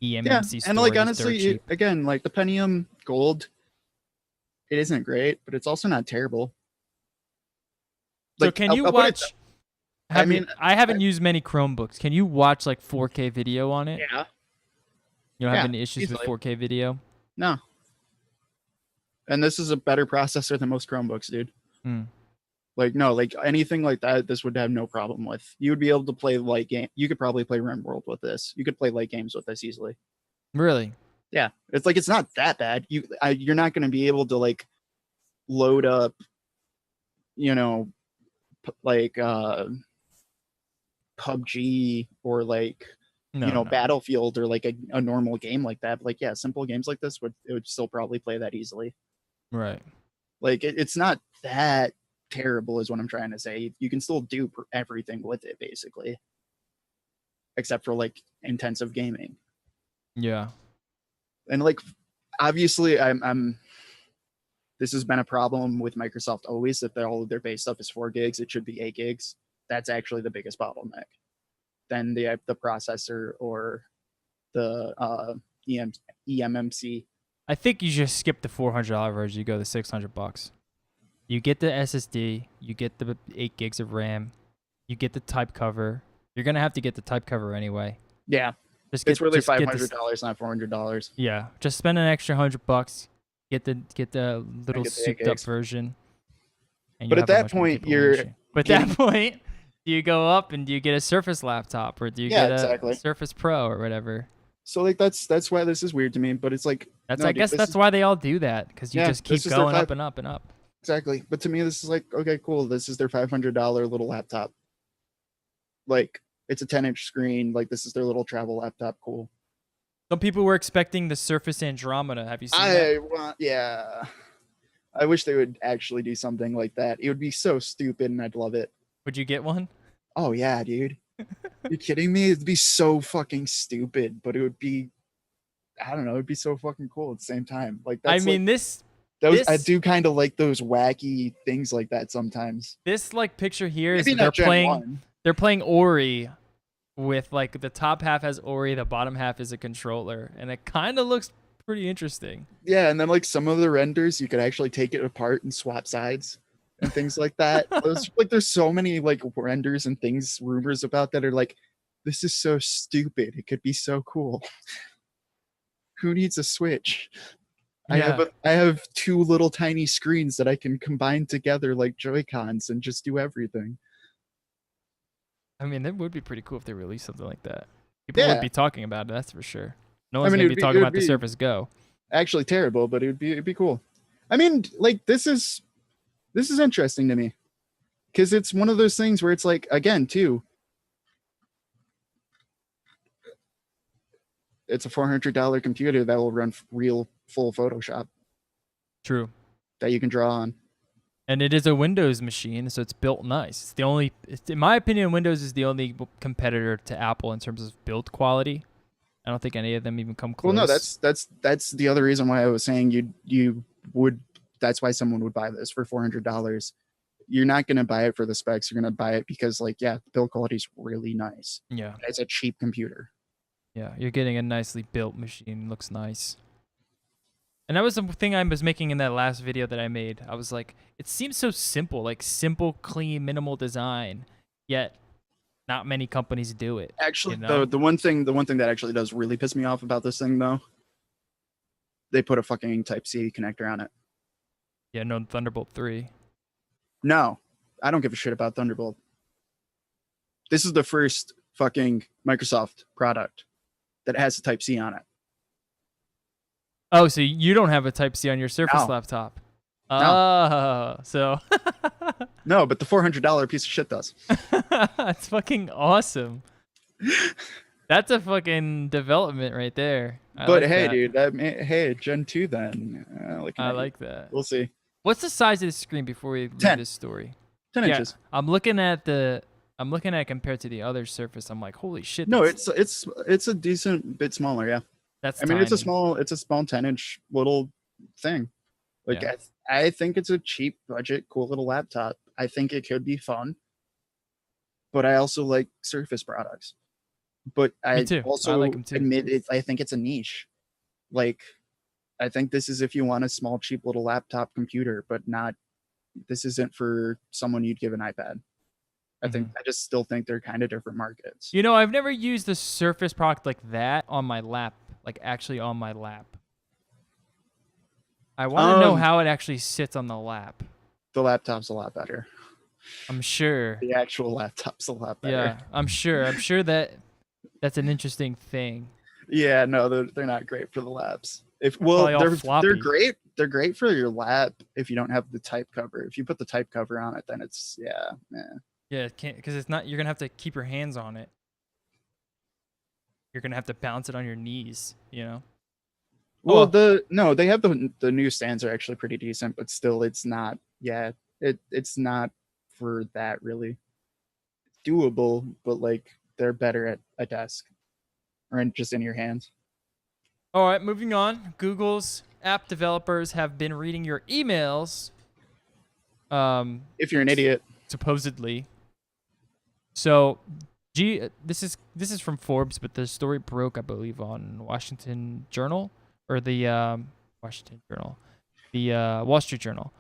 A: eMMC storage
C: and like
A: is
C: honestly,
A: dirt cheap.
C: again, like the Pentium Gold, it isn't great, but it's also not terrible.
A: So can you watch? I haven't used many Chromebooks. Can you watch like 4K video on it?
C: Yeah.
A: You don't have any issues
C: easily.
A: with 4K video?
C: No. And this is a better processor than most Chromebooks, dude. Like no, like anything like that, this would have no problem with. You would be able to play light game. You could probably play RimWorld with this. You could play light games with this easily.
A: Really?
C: Yeah, it's like it's not that bad. You're not going to be able to like load up, you know, like PUBG or like Battlefield or like a normal game like that. But like yeah, simple games like this would still probably play that easily.
A: Right.
C: Like it's not that terrible is what I'm trying to say. You can still do everything with it basically, except for like intensive gaming.
A: Yeah.
C: And like obviously I'm this has been a problem with Microsoft always, that all of their base stuff is 4 gigs. It should be 8 gigs. That's actually the biggest bottleneck. Then the processor or the eMMC.
A: I think you just skip the $400 version. You go the $600. You get the SSD. You get the 8 gigs of RAM. You get the type cover. You're gonna have to get the type cover anyway.
C: Yeah, it's really $500, not $400.
A: Yeah, just spend an extra $100. Get the little souped up version.
C: But at that point,
A: do you go up and do you get a Surface laptop or do you get a Surface Pro or whatever?
C: So like that's why this is weird to me. But it's like
A: I guess that's why they all do that, because you just keep going up and up and up.
C: Exactly. But to me, this is like, okay, cool. This is their $500 little laptop. Like it's a 10-inch screen. Like this is their little travel laptop. Cool.
A: Some people were expecting the Surface Andromeda. Have you seen that?
C: Yeah. I wish they would actually do something like that. It would be so stupid and I'd love it.
A: Would you get one?
C: Oh yeah, dude. You kidding me? It'd be so fucking stupid, but it would be, I don't know, it'd be so fucking cool at the same time. Like that's I do kind of like those wacky things like that sometimes.
A: This like picture here is they're playing Ori with like the top half has Ori, the bottom half is a controller, and it kind of looks pretty interesting.
C: Yeah, and then like some of the renders you could actually take it apart and swap sides. and things like that. There's so many like renders and things, rumors about that are like, this is so stupid. It could be so cool. Who needs a Switch?
A: Yeah.
C: I have two little tiny screens that I can combine together like Joy-Cons and just do everything.
A: I mean, that would be pretty cool if they released something like that. People would
C: Yeah.
A: be talking about it, that's for sure. No
C: I
A: one's
C: mean,
A: gonna
C: it'd
A: be
C: be-
A: talking
C: it would
A: about the
C: be-
A: Surface Go.
C: Actually terrible, but it'd be cool. I mean, like this is interesting to me. Because it's one of those things where it's like, again, too, it's a $400 computer that will run real full Photoshop
A: True.
C: that you can draw on.
A: And it is a Windows machine, so it's built nice. It's the only, in my opinion, Windows is the only competitor to Apple in terms of build quality. I don't think any of them even come close.
C: Well, no, that's the other reason why I was saying you would. That's why someone would buy this for $400. You're not going to buy it for the specs. You're going to buy it because, like, yeah, the build quality is really nice.
A: Yeah.
C: It's a cheap computer.
A: Yeah, you're getting a nicely built machine. Looks nice. And that was the thing I was making in that last video that I made. I was like, it seems so simple, like simple, clean, minimal design, yet not many companies do it.
C: Actually,
A: you know?
C: the one thing that actually does really piss me off about this thing, though, they put a fucking Type-C connector on it.
A: Yeah, no Thunderbolt 3.
C: No, I don't give a shit about Thunderbolt. This is the first fucking Microsoft product that has a Type-C on it.
A: Oh, so you don't have a Type-C on your Surface
C: No.
A: laptop?
C: No.
A: Oh, so
C: No, but the $400 piece of shit does.
A: that's fucking awesome. That's a fucking development right there.
C: But hey, dude, hey, Gen 2 then.
A: I like that.
C: We'll see.
A: What's the size of the screen before we leave
C: 10.
A: this story?
C: 10
A: Yeah,
C: inches.
A: I'm looking at compared to the other Surface. I'm like, holy shit.
C: No,
A: that's-
C: it's a decent bit smaller, yeah.
A: that's
C: I mean, it's a
A: tiny.
C: small 10-inch little thing. Like
A: Yeah.
C: I think it's a cheap budget, cool little laptop. I think it could be fun. But I also like Surface products. But I
A: too. I
C: also
A: like 'em too.
C: admit I think it's a niche. Like, I think this is if you want a small, cheap little laptop computer, but this isn't for someone you'd give an iPad. I just still think they're kind of different markets.
A: You know, I've never used the Surface product like that on my lap, like actually on my lap. I want to know how it actually sits on the lap.
C: The laptop's a lot better.
A: I'm sure.
C: The actual laptop's a lot better.
A: Yeah, I'm sure. I'm sure that's an interesting thing.
C: Yeah, no, they're not great for the laps.
A: Probably all
C: They're
A: floppy.
C: great. They're great for your lap if you don't have the type cover. If you put the type cover on it, then it's
A: Yeah, it can't, because it's not. You're gonna have to keep your hands on it. You're gonna have to bounce it on your knees. You know.
C: Well, they have the new stands are actually pretty decent, but still, it's not. Yeah, it's not for that really. It's doable, but like they're better at a desk or just in your hands.
A: All right, moving on. Google's app developers have been reading your emails.
C: If you're an idiot.
A: Supposedly. So, this is from Forbes, but the story broke, I believe, on Washington Journal or the Washington Journal, the Wall Street Journal.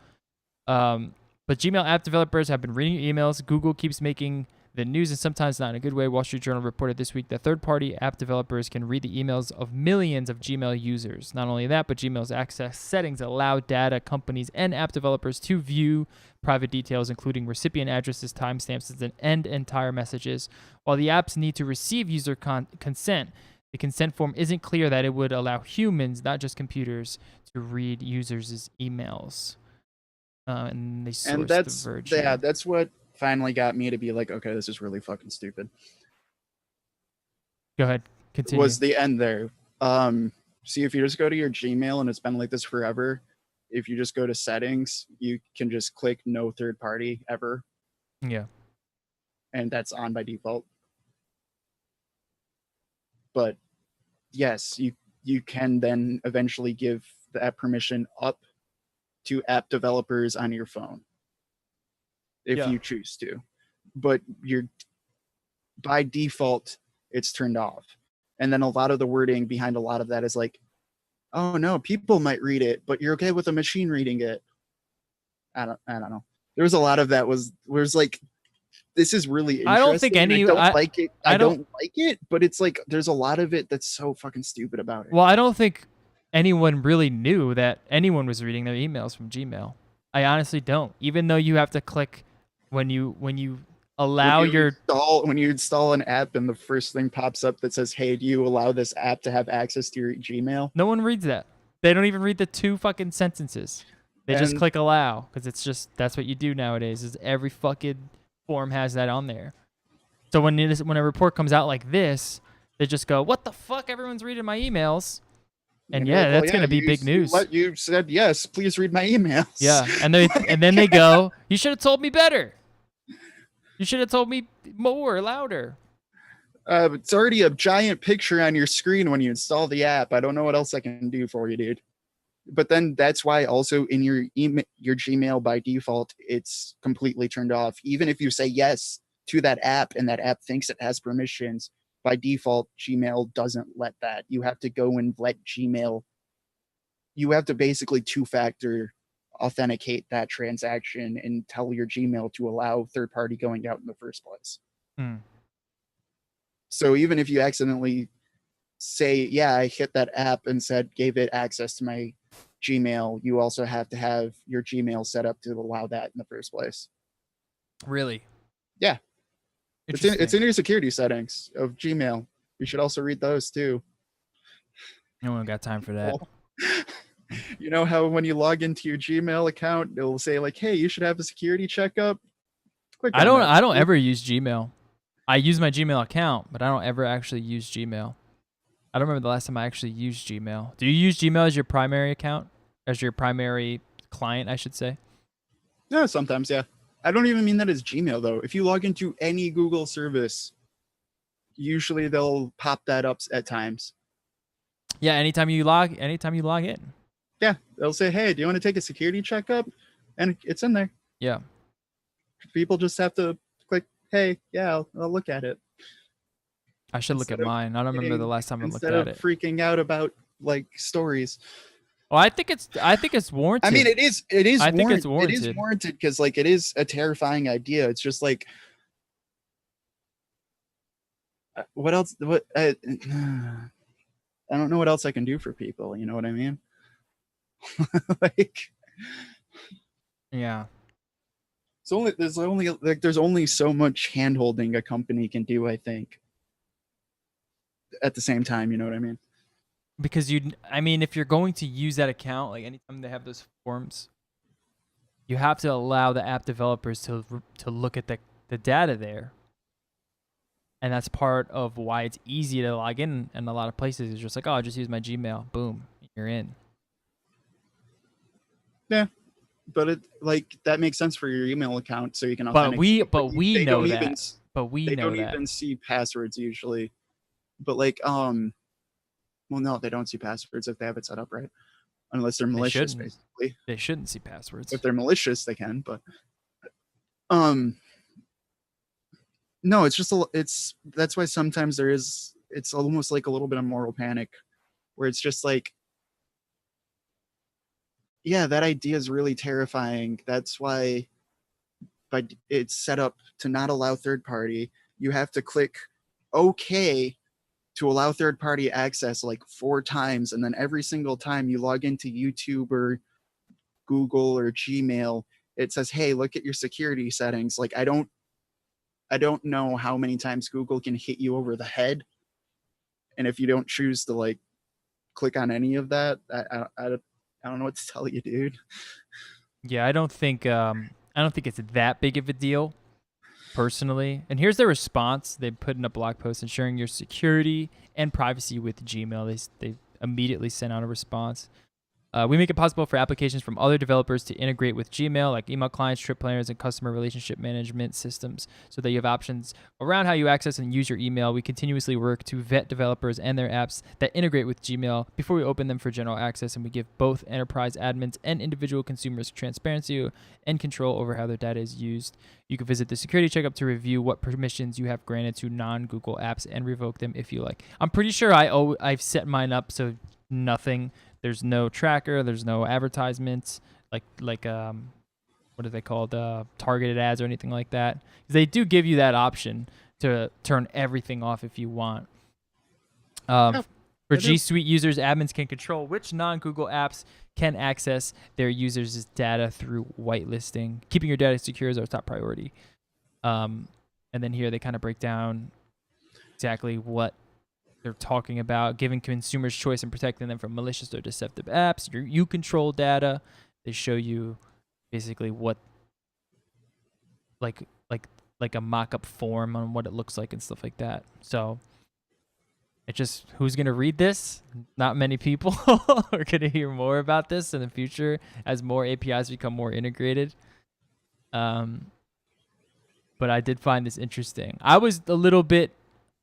A: But Gmail app developers have been reading your emails. Google keeps making the news, and sometimes not in a good way. Wall Street Journal reported this week that third-party app developers can read the emails of millions of Gmail users. Not only that, but Gmail's access settings allow data companies and app developers to view private details, including recipient addresses, timestamps, and entire messages. While the apps need to receive user consent, the consent form isn't clear that it would allow humans, not just computers, to read users' emails. And they sourced The Verge.
C: Yeah, that's what finally got me to be like, okay, this is really fucking stupid.
A: Go ahead, continue.
C: Was the end there. See, if you just go to your Gmail, and it's been like this forever, if you just go to settings, you can just click no third party ever,
A: Yeah.
C: and that's on by default. But yes, you can then eventually give the app permission up to app developers on your phone if
A: Yeah.
C: you choose to, but by default it's turned off. And then a lot of the wording behind a lot of that is like, oh no, people might read it, but you're okay with a machine reading it. I don't know. There was a lot of that was like, this is really interesting.
A: I don't think
C: and
A: any-
C: I don't
A: I-
C: like it.
A: I
C: I
A: don't-
C: don't like it, but it's like there's a lot of it that's so fucking stupid about it.
A: Well, I don't think anyone really knew that anyone was reading their emails from Gmail. I honestly don't. Even though you have to click when you allow
C: When you install an app and the first thing pops up that says, "Hey, do you allow this app to have access to your Gmail?"
A: No one reads that. They don't even read the 2 fucking sentences. They just
C: And-
A: click allow because it's just that's what you do nowadays. Is every fucking form has that on there. So when a report comes out like this, they just go, "What the fuck? Everyone's reading my emails." And
C: you're
A: yeah,
C: like, "Well,
A: that's gonna be big news.
C: You said yes. Please read my emails.
A: Yeah, and then they go, "You should have told me better. You should have told me more, louder."
C: It's already a giant picture on your screen when you install the app. I don't know what else I can do for you, dude. But then that's why also in your email, your Gmail by default, it's completely turned off. Even if you say yes to that app and that app thinks it has permissions, by default, Gmail doesn't let that. You have to go and let Gmail, you have to basically 2-factor authenticate that transaction and tell your Gmail to allow third party going out in the first place.
A: Hmm.
C: So even if you accidentally say, yeah, I hit that app and said, gave it access to my Gmail, you also have to have your Gmail set up to allow that in the first place.
A: Really?
C: Yeah. It's in your security settings of Gmail. You should also read those too.
A: No one got time for that.
C: You know how when you log into your Gmail account, it'll say like, hey, you should have a security checkup. Click on that.
A: I don't ever use Gmail. I use my Gmail account, but I don't ever actually use Gmail. I don't remember the last time I actually used Gmail. Do you use Gmail as your primary account? As your primary client, I should say?
C: Yeah, sometimes, yeah. I don't even mean that as Gmail, though. If you log into any Google service, usually they'll pop that up at times.
A: Yeah, anytime you log in.
C: Yeah, they'll say, hey, do you want to take a security checkup? And it's in there.
A: Yeah.
C: People just have to click, hey, yeah, I'll look at it.
A: I should look at mine. I don't remember the last time I looked at
C: Instead
A: it.
C: of freaking out about like stories.
A: Well, I think it's warranted.
C: I mean, it is.
A: I think it's
C: It
A: warranted.
C: is warranted because, like, it is a terrifying idea. It's just like, what else? What I don't know what else I can do for people. You know what I mean? Like,
A: Yeah.
C: there's only so much hand holding a company can do. I think. At the same time, you know what I mean?
A: Because if you're going to use that account, like anytime they have those forms, you have to allow the app developers to look at the data there. And that's part of why it's easy to log in a lot of places. It's just like, oh, I'll just use my Gmail. Boom, you're in.
C: Yeah. But it like that makes sense for your email account so you can
A: But we
C: they
A: know
C: don't
A: that.
C: even-
A: But we
C: they
A: know
C: don't
A: that.
C: even see passwords usually. But like well no, they don't see passwords if they have it set up right. Unless they're malicious,
A: shouldn't.
C: basically.
A: They shouldn't see passwords.
C: If they're malicious, they can, but no, it's just that's why sometimes it's almost like a little bit of moral panic where it's just like, yeah, that idea is really terrifying. That's why it's set up to not allow third party. You have to click OK to allow third party access like 4 times. And then every single time you log into YouTube or Google or Gmail, it says, hey, look at your security settings. Like, I don't know how many times Google can hit you over the head. And if you don't choose to like click on any of that, I don't know what to tell you, dude.
A: Yeah, I don't think it's that big of a deal, personally. And here's their response. They put in a blog post ensuring your security and privacy with Gmail. They immediately sent out a response. We make it possible for applications from other developers to integrate with Gmail, like email clients, trip planners, and customer relationship management systems, so that you have options around how you access and use your email. We continuously work to vet developers and their apps that integrate with Gmail before we open them for general access, and we give both enterprise admins and individual consumers transparency and control over how their data is used. You can visit the security checkup to review what permissions you have granted to non-Google apps and revoke them if you like. I'm pretty sure I've set mine up so nothing. There's no tracker. There's no advertisements. Like what what are they called? Targeted ads or anything like that. They do give you that option to turn everything off if you want. For G Suite users, admins can control which non-Google apps can access their users' data through whitelisting. Keeping your data secure is our top priority. And then here they kind of break down exactly what they're talking about, giving consumers choice and protecting them from malicious or deceptive apps. You control data. They show you basically what, like a mock-up form on what it looks like and stuff like that. So it's just, who's going to read this? Not many people are going to hear more about this in the future as more APIs become more integrated. But I did find this interesting. I was a little bit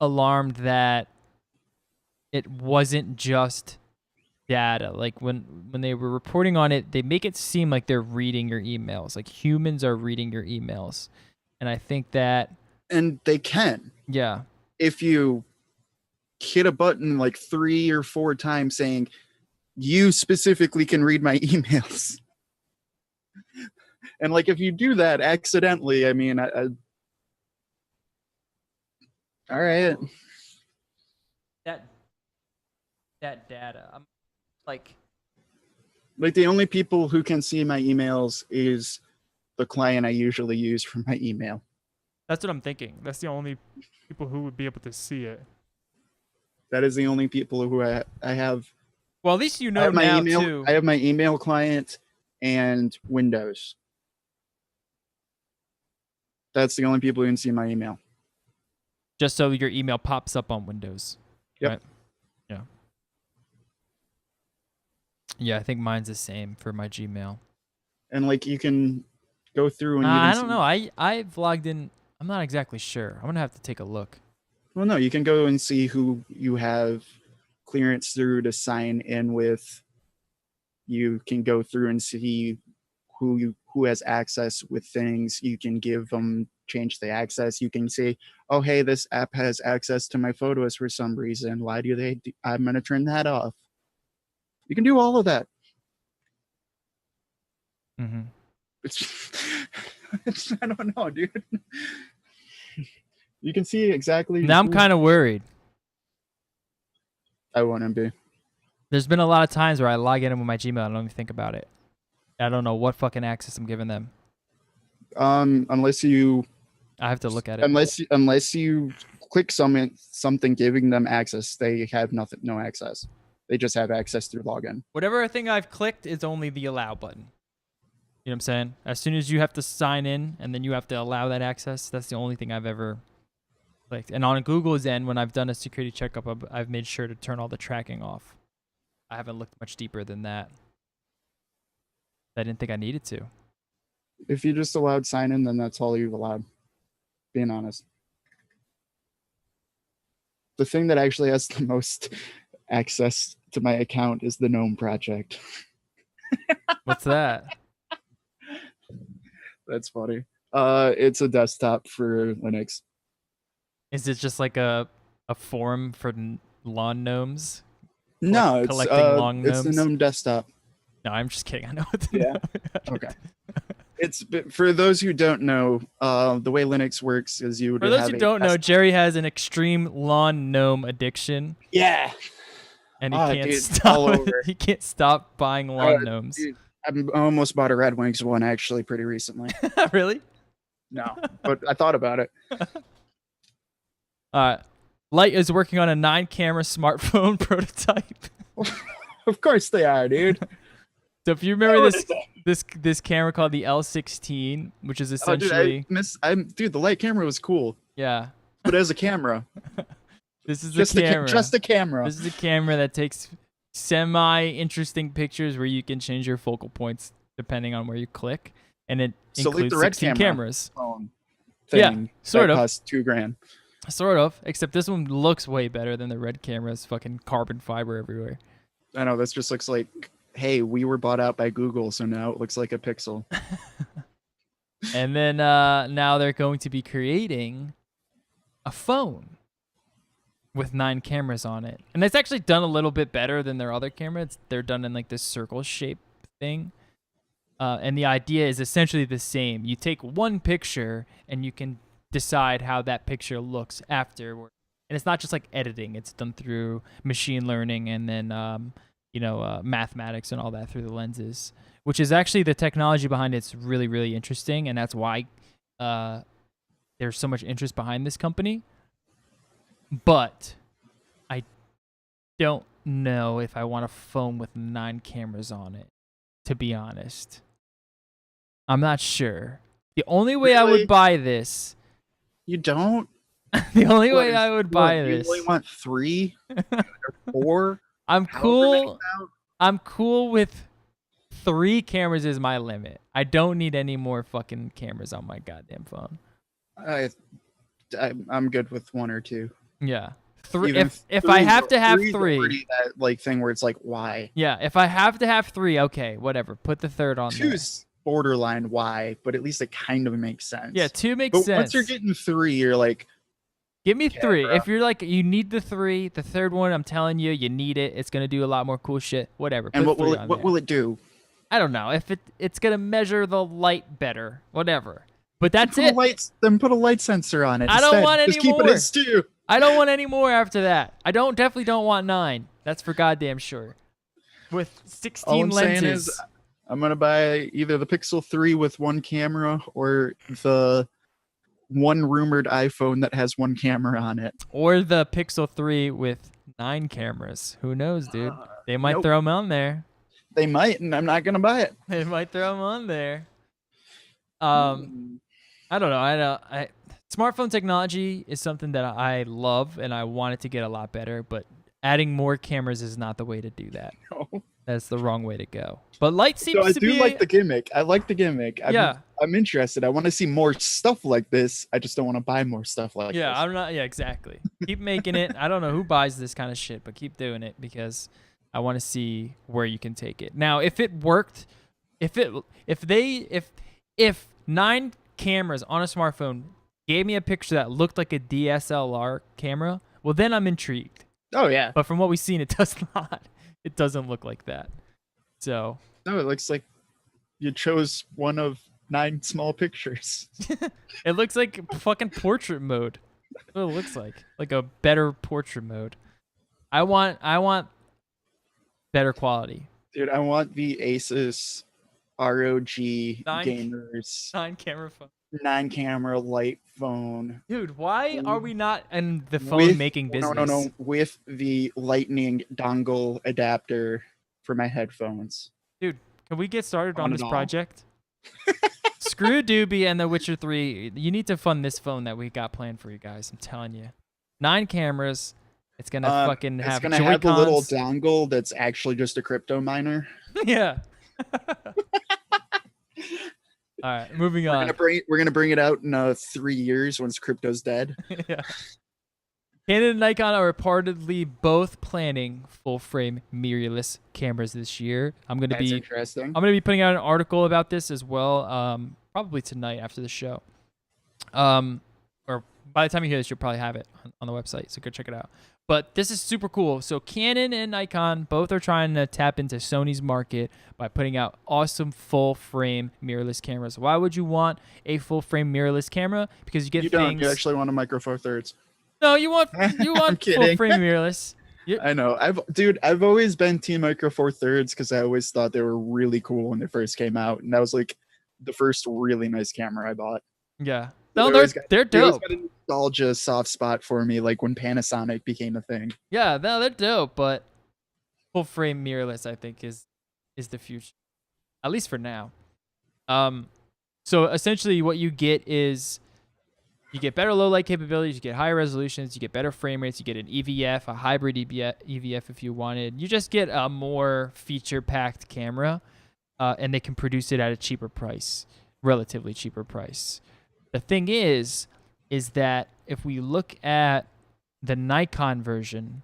A: alarmed that it wasn't just data. Like when they were reporting on it, they make it seem like they're reading your emails, like humans are reading your emails. And I think that...
C: And they can.
A: Yeah.
C: If you hit a button like 3 or 4 times saying, you specifically can read my emails. And like if you do that accidentally, I mean, all right.
A: That data, I'm like
C: the only people who can see my emails is the client I usually use for my email.
A: that's what I'm thinking.
E: That's the only people who would be able to see it.
C: That is the only people who I have.
A: Well, at least you
C: I
A: know
C: have my
A: now
C: email.
A: too.
C: I have my email client and Windows. That's the only people who can see my email.
A: Just so your email pops up on Windows.
C: Yep.
A: Right? Yeah. Yeah, I think mine's the same for my Gmail.
C: And like you can go through and
A: I don't know. I've logged in. I'm not exactly sure. I'm gonna have to take a look.
C: Well, no, you can go and see who you have clearance through to sign in with. You can go through and see who has access with things. You can give them, change the access. You can say, oh, hey, this app has access to my photos for some reason. Why do they? I'm going to turn that off. You can do all of that.
A: Mm-hmm.
C: I don't know, dude. You can see exactly.
A: Now I'm kind of worried.
C: I wouldn't be.
A: There's been a lot of times where I log in with my Gmail and I don't even think about it. I don't know what fucking access I'm giving them.
C: Unless you.
A: I have to look at it.
C: Unless you click something giving them access, they have no access. They just have access through login.
A: Whatever thing I've clicked is only the allow button. You know what I'm saying? As soon as you have to sign in and then you have to allow that access, that's the only thing I've ever clicked. And on Google's end, when I've done a security checkup, I've made sure to turn all the tracking off. I haven't looked much deeper than that. I didn't think I needed to.
C: If you just allowed sign in, then that's all you've allowed. Being honest. The thing that actually has the most access to my account is the GNOME project.
A: What's that?
C: That's funny. It's a desktop for Linux.
A: Is it just like a forum for lawn gnomes?
C: No,
A: collecting long
C: it's the
A: gnomes?
C: GNOME desktop.
A: No, I'm just kidding. I know what the
C: Yeah. Okay. It's for those who don't know, the way Linux works is you would
A: For those
C: have
A: who
C: a
A: don't know,
C: desktop.
A: Jerry has an extreme lawn gnome addiction,
C: Yeah.
A: and he
C: Ah,
A: can't
C: dude,
A: stop.
C: all over.
A: He can't stop buying lawn gnomes.
C: Dude, I almost bought a Red Wings one actually pretty recently.
A: Really?
C: No, but I thought about it.
A: Light is working on a 9-camera smartphone prototype.
C: Of course they are, dude.
A: So if you remember this camera called the L16, which is essentially
C: Dude, the light camera was cool,
A: yeah.
C: but as a camera,
A: This is
C: just
A: the camera.
C: just a camera.
A: This is a camera that takes semi-interesting pictures where you can change your focal points depending on where you click, and it
C: So like
A: includes
C: the Red
A: 16
C: camera.
A: cameras.
C: Yeah,
A: sort of.
C: Cost $2,000.
A: Sort of, except this one looks way better than the Red camera's fucking carbon fiber everywhere.
C: I know, this just looks like, hey, we were bought out by Google, so now it looks like a Pixel.
A: And then now they're going to be creating a phone with 9 cameras on it. And it's actually done a little bit better than their other camera. They're done in like this circle shape thing. And the idea is essentially the same. You take one picture and you can decide how that picture looks afterward. And it's not just like editing. It's done through machine learning and then, mathematics and all that through the lenses, which is actually the technology behind it's really, really interesting. And that's why there's so much interest behind this company. But I don't know if I want a phone with 9 cameras on it, to be honest. I'm not sure. The only way I would buy this...
C: You don't?
A: The only way I would buy this...
C: You only want 3 or 4?
A: I'm cool with 3 cameras is my limit. I don't need any more fucking cameras on my goddamn phone.
C: I'm good with 1 or 2.
A: Yeah. If I have to have 3,
C: that like thing where it's like, why?
A: Yeah, if I have to have 3, okay, whatever. Put the third on there.
C: 2's borderline why, but at least it kind of makes sense.
A: Yeah, 2 makes sense.
C: Once you're getting 3, you're like,
A: give me 3. If you're like, you need the 3, the third one, I'm telling you, you need it. It's gonna do a lot more cool shit. Whatever.
C: And what will it do?
A: I don't know. If it's gonna measure the light better, whatever. But that's it.
C: Then put a light sensor on it.
A: I don't want any
C: Just keep
A: more.
C: it as 2.
A: I don't want any more after that. I definitely don't want 9. That's for goddamn sure. With 16
C: All I'm
A: lenses.
C: saying is, I'm gonna buy either the Pixel 3 with 1 camera or the one rumored iPhone that has 1 camera on it,
A: or the Pixel 3 with 9 cameras. Who knows, dude? They might throw them on there.
C: They might, and I'm not gonna buy it.
A: They might throw them on there. I don't know. Smartphone technology is something that I love and I want it to get a lot better, but adding more cameras is not the way to do that.
C: No.
A: That's the wrong way to go. But light seems
C: So I
A: to
C: do
A: be...
C: like the gimmick. I like the gimmick. I'm interested. I want to see more stuff like this. I just don't want to buy more stuff like this.
A: I'm not. Yeah, exactly. Keep making it. I don't know who buys this kind of shit, but keep doing it because I want to see where you can take it. Now, if it worked, if 9 cameras on a smartphone gave me a picture that looked like a DSLR camera, well, then I'm intrigued.
C: Oh yeah.
A: But from what we've seen, it does not. It doesn't look like that. So.
C: No, it looks like you chose one of 9 small pictures.
A: It looks like fucking portrait mode. That's what it looks like a better portrait mode. I want better quality.
C: Dude, I want the Asus ROG
A: 9
C: gamers
A: 9 camera phone.
C: 9 camera light phone.
A: Dude, why are we not in the phone making business?
C: No, with the lightning dongle adapter for my headphones.
A: Dude, can we get started on this project? Screw Doobie and The Witcher 3. You need to fund this phone that we got planned for you guys. I'm telling you. 9 cameras. It's gonna fucking have
C: It's gonna
A: Joy-Cons.
C: have a little dongle that's actually just a crypto miner.
A: Yeah. All right, moving on.
C: We're gonna bring it out in 3 years once crypto's dead.
A: Yeah. Canon and Nikon are reportedly both planning full-frame mirrorless cameras this year.
C: That's interesting.
A: I'm gonna be putting out an article about this as well, probably tonight after the show. Or by the time you hear this, you'll probably have it on the website, so go check it out. But this is super cool. So Canon and Nikon both are trying to tap into Sony's market by putting out awesome full-frame mirrorless cameras. Why would you want a full-frame mirrorless camera? Because you get
C: You
A: things...
C: don't. You actually want a Micro Four Thirds.
A: No, you want full-frame mirrorless.
C: I know. I've always been Team Micro Four Thirds because I always thought they were really cool when they first came out, and that was like the first really nice camera I bought.
A: Yeah.
C: So
A: No, they're dope.
C: Got a nostalgia soft spot for me, like when Panasonic became a thing.
A: Yeah, no, they're dope, but full frame mirrorless, I think, is the future, at least for now. So essentially, what you get is you get better low light capabilities, you get higher resolutions, you get better frame rates, you get an EVF, a hybrid EVF if you wanted. You just get a more feature packed camera, and they can produce it at a cheaper price, relatively cheaper price. The thing is that if we look at the Nikon version,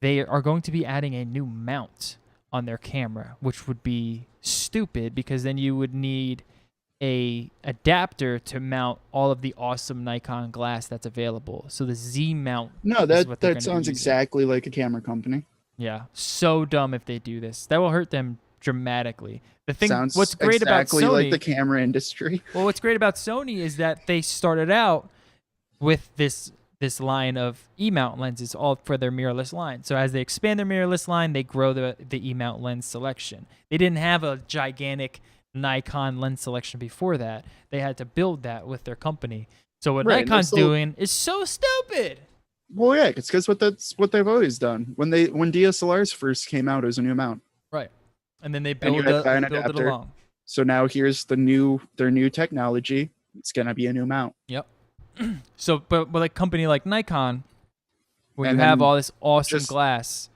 A: they are going to be adding a new mount on their camera, which would be stupid because then you would need a adapter to mount all of the awesome Nikon glass that's available. So the Z mount.
C: No, that sounds exactly like a camera company.
A: Yeah, so dumb if they do this. That will hurt them dramatically. The thing,
C: Sounds
A: what's great
C: exactly
A: about Sony,
C: like the camera industry.
A: well, what's great about Sony is that they started out with this line of E-mount lenses all for their mirrorless line. So as they expand their mirrorless line, they grow the E-mount lens selection. They didn't have a gigantic Nikon lens selection before that. They had to build that with their company. So what
C: Right,
A: Nikon's doing is so stupid.
C: Well, yeah, it's because that's what they've always done. When DSLRs first came out, it was a new mount.
A: Right. And then they
C: And you
A: build,
C: had to buy an
A: it
C: adapter.
A: along.
C: So now here's their new technology. It's gonna be a new mount.
A: Yep. So, but with a company like Nikon, where
C: And
A: you have
C: then
A: all this awesome
C: just-
A: glass,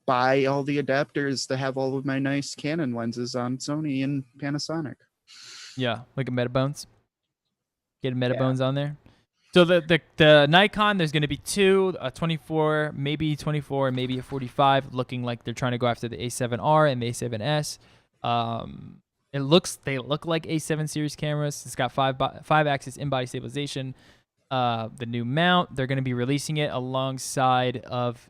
C: Buy all the adapters to have all of my nice Canon lenses on Sony and Panasonic.
A: yeah, like a Metabones. Get a Metabones on there. So the Nikon, there's going to be two, a 24, maybe a 45, looking like they're trying to go after the A7R and the A7S. They look like A7 series cameras. It's got five axis in-body stabilization. The new mount, they're going to be releasing it alongside of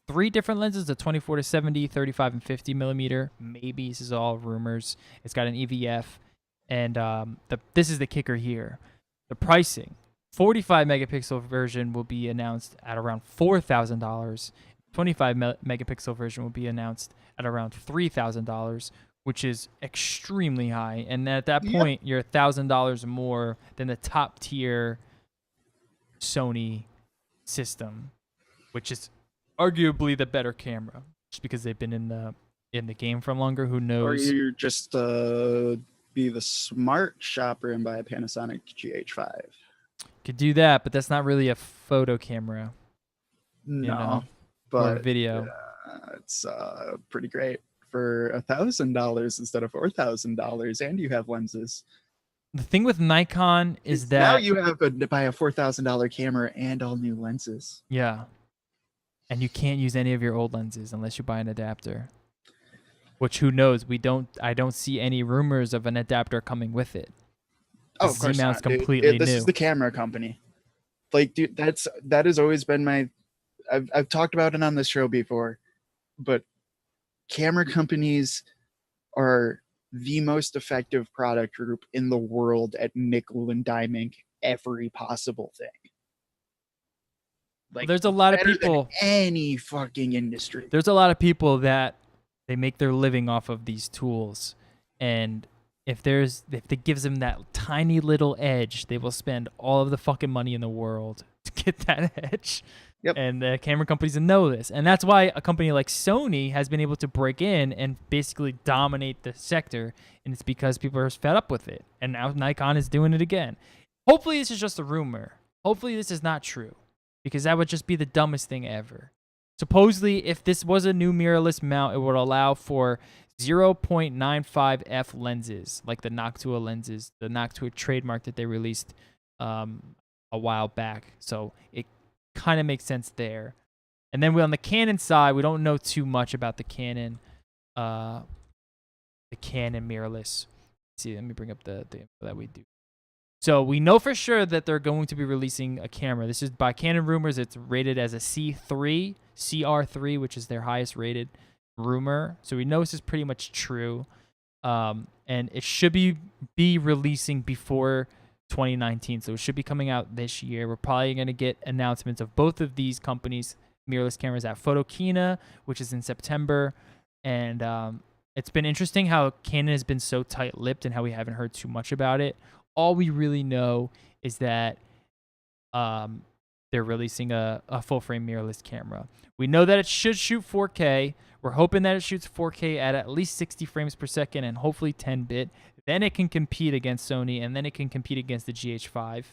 A: 3 different lenses: the 24 to 70, 35 and 50 millimeter. Maybe this is all rumors. It's got an EVF, and this is the kicker here: the pricing. 45 megapixel version will be announced at around $4,000. 25 megapixel version will be announced at around $3,000, which is extremely high. And at that point, you're $1,000 more than the top tier Sony system, which is arguably the better camera, just because they've been in the game for longer. Who
C: Or
A: knows?
C: you're just be the smart shopper and buy a Panasonic GH5.
A: Could do that, but that's not really a photo camera.
C: No,
A: Or
C: but
A: video.
C: it's pretty great for $1,000 instead of $4,000, and you have lenses.
A: The thing with Nikon is that
C: now you have to buy a $4,000 camera and all new lenses.
A: yeah, and you can't use any of your old lenses unless you buy an adapter. Which, who knows? I don't see any rumors of an adapter coming with it.
C: Oh,
A: The
C: of course
A: Z-mount's
C: not, dude.
A: completely
C: This
A: new.
C: is the camera company. Like, dude, that has always been my. I've talked about it on this show before, but camera companies are the most effective product group in the world at nickel and diming every possible thing. Like,
A: There's a lot of
C: better than
A: people.
C: any fucking industry.
A: There's a lot of people that they make their living off of these tools, and if it gives them that tiny little edge, they will spend all of the fucking money in the world to get that edge.
C: Yep.
A: And the camera companies know this, and that's why a company like Sony has been able to break in and basically dominate the sector, and it's because people are fed up with it, and now Nikon is doing it again. Hopefully this is just a rumor. Hopefully this is not true, because that would just be the dumbest thing ever. Supposedly, if this was a new mirrorless mount, it would allow for 0.95 f lenses, like the Noctua lenses, the Noctua trademark that they released a while back. So it kind of makes sense there. And then on the Canon side, we don't know too much about the Canon mirrorless. Let's see, let me bring up the info that we do. So we know for sure that they're going to be releasing a camera. This is by Canon rumors. It's rated as a C3, CR3, which is their highest rated rumor. So we know this is pretty much true. And it should be releasing before 2019. So it should be coming out this year. We're probably going to get announcements of both of these companies' mirrorless cameras at Photokina, which is in September. And it's been interesting how Canon has been so tight-lipped and how we haven't heard too much about it. All we really know is that they're releasing a full-frame mirrorless camera. We know that it should shoot 4K. We're hoping that it shoots 4K at least 60 frames per second and hopefully 10-bit. Then it can compete against Sony, and then it can compete against the GH5.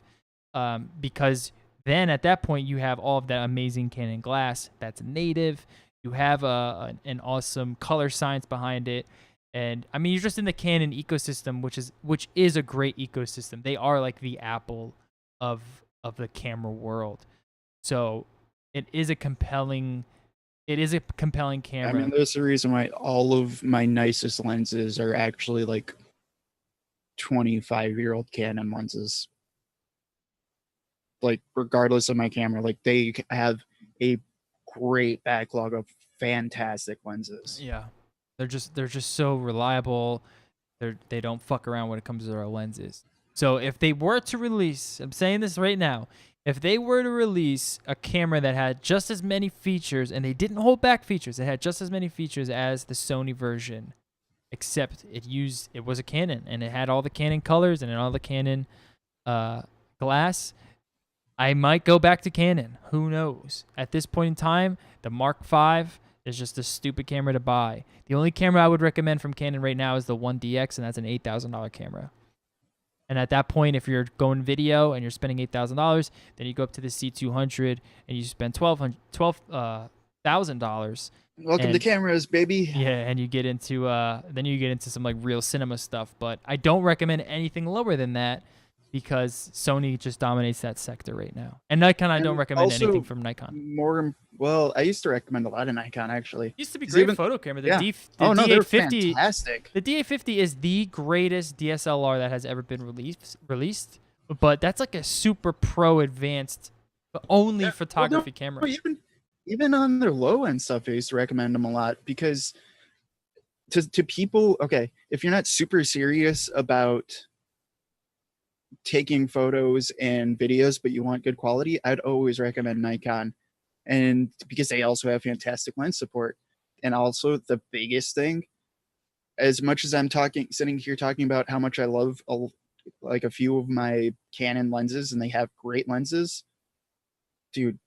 A: Because then at that point, you have all of that amazing Canon glass that's native. You have an awesome color science behind it. And I mean, you're just in the Canon ecosystem, which is a great ecosystem. They are like the Apple of the camera world. So it is a compelling camera.
C: I mean, there's a reason why all of my nicest lenses are actually like 25-year-old Canon lenses. Like, regardless of my camera, like they have a great backlog of fantastic lenses.
A: Yeah. They're just so reliable. They don't fuck around when it comes to their lenses. So if they were to release, I'm saying this right now, if they were to release a camera that had just as many features, and they didn't hold back features, it had just as many features as the Sony version, except it was a Canon, and it had all the Canon colors and all the Canon glass, I might go back to Canon. Who knows? At this point in time, the Mark V is just a stupid camera to buy. The only camera I would recommend from Canon right now is the 1DX, and that's an $8,000 camera. And at that point, if you're going video and you're spending $8,000, then you go up to the C200 and you spend $12,000.
C: Welcome to cameras, baby.
A: Yeah, and you get into then you get into some like real cinema stuff. But I don't recommend anything lower than that because Sony just dominates that sector right now. And Nikon, I don't recommend anything from Nikon.
C: Well, I used to recommend a lot of Nikon actually.
A: Used to be great photo camera. The
C: they're
A: D850,
C: fantastic.
A: The D850 is the greatest DSLR that has ever been released. But that's like a super pro advanced, but only photography camera.
C: Even on their low end stuff, I used to recommend them a lot because to people, okay, if you're not super serious about taking photos and videos, but you want good quality, I'd always recommend Nikon. And because they also have fantastic lens support. And also the biggest thing, as much as I'm sitting here talking about how much I love like a few of my Canon lenses, and they have great lenses, dude,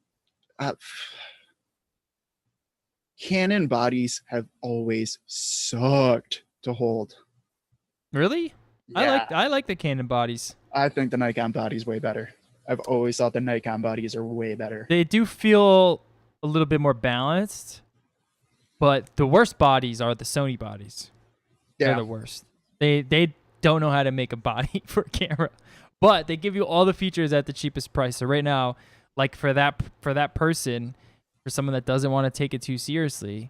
C: Canon bodies have always sucked to hold.
A: Really?
C: Yeah.
A: I like the Canon bodies.
C: I think the Nikon body's way better. I've always thought the Nikon bodies are way better.
A: They do feel a little bit more balanced, but the worst bodies are the Sony bodies. They're the worst. They don't know how to make a body for a camera, but they give you all the features at the cheapest price. So right now, like for that person, for someone that doesn't want to take it too seriously,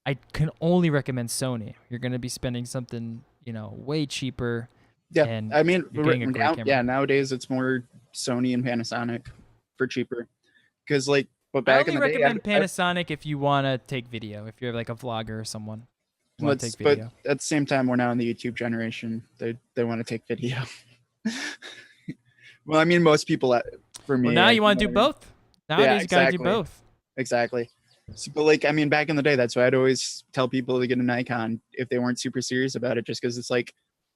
A: I can only recommend Sony. You're going to be spending something, way cheaper.
C: Yeah,
A: and
C: I mean,
A: nowadays
C: it's more Sony and Panasonic for cheaper. Because but
A: I
C: back
A: only
C: in the day,
A: recommend Panasonic if you want to take video. If you're like a vlogger or someone, want to take video.
C: But at the same time, we're now in the YouTube generation. They want to take video. Well, I mean, most people, for me.
A: Well, now you want to do both. Nowadays, you got to do both.
C: Exactly. So, but I mean, back in the day, that's why I'd always tell people to get a Nikon if they weren't super serious about it, just because it's like,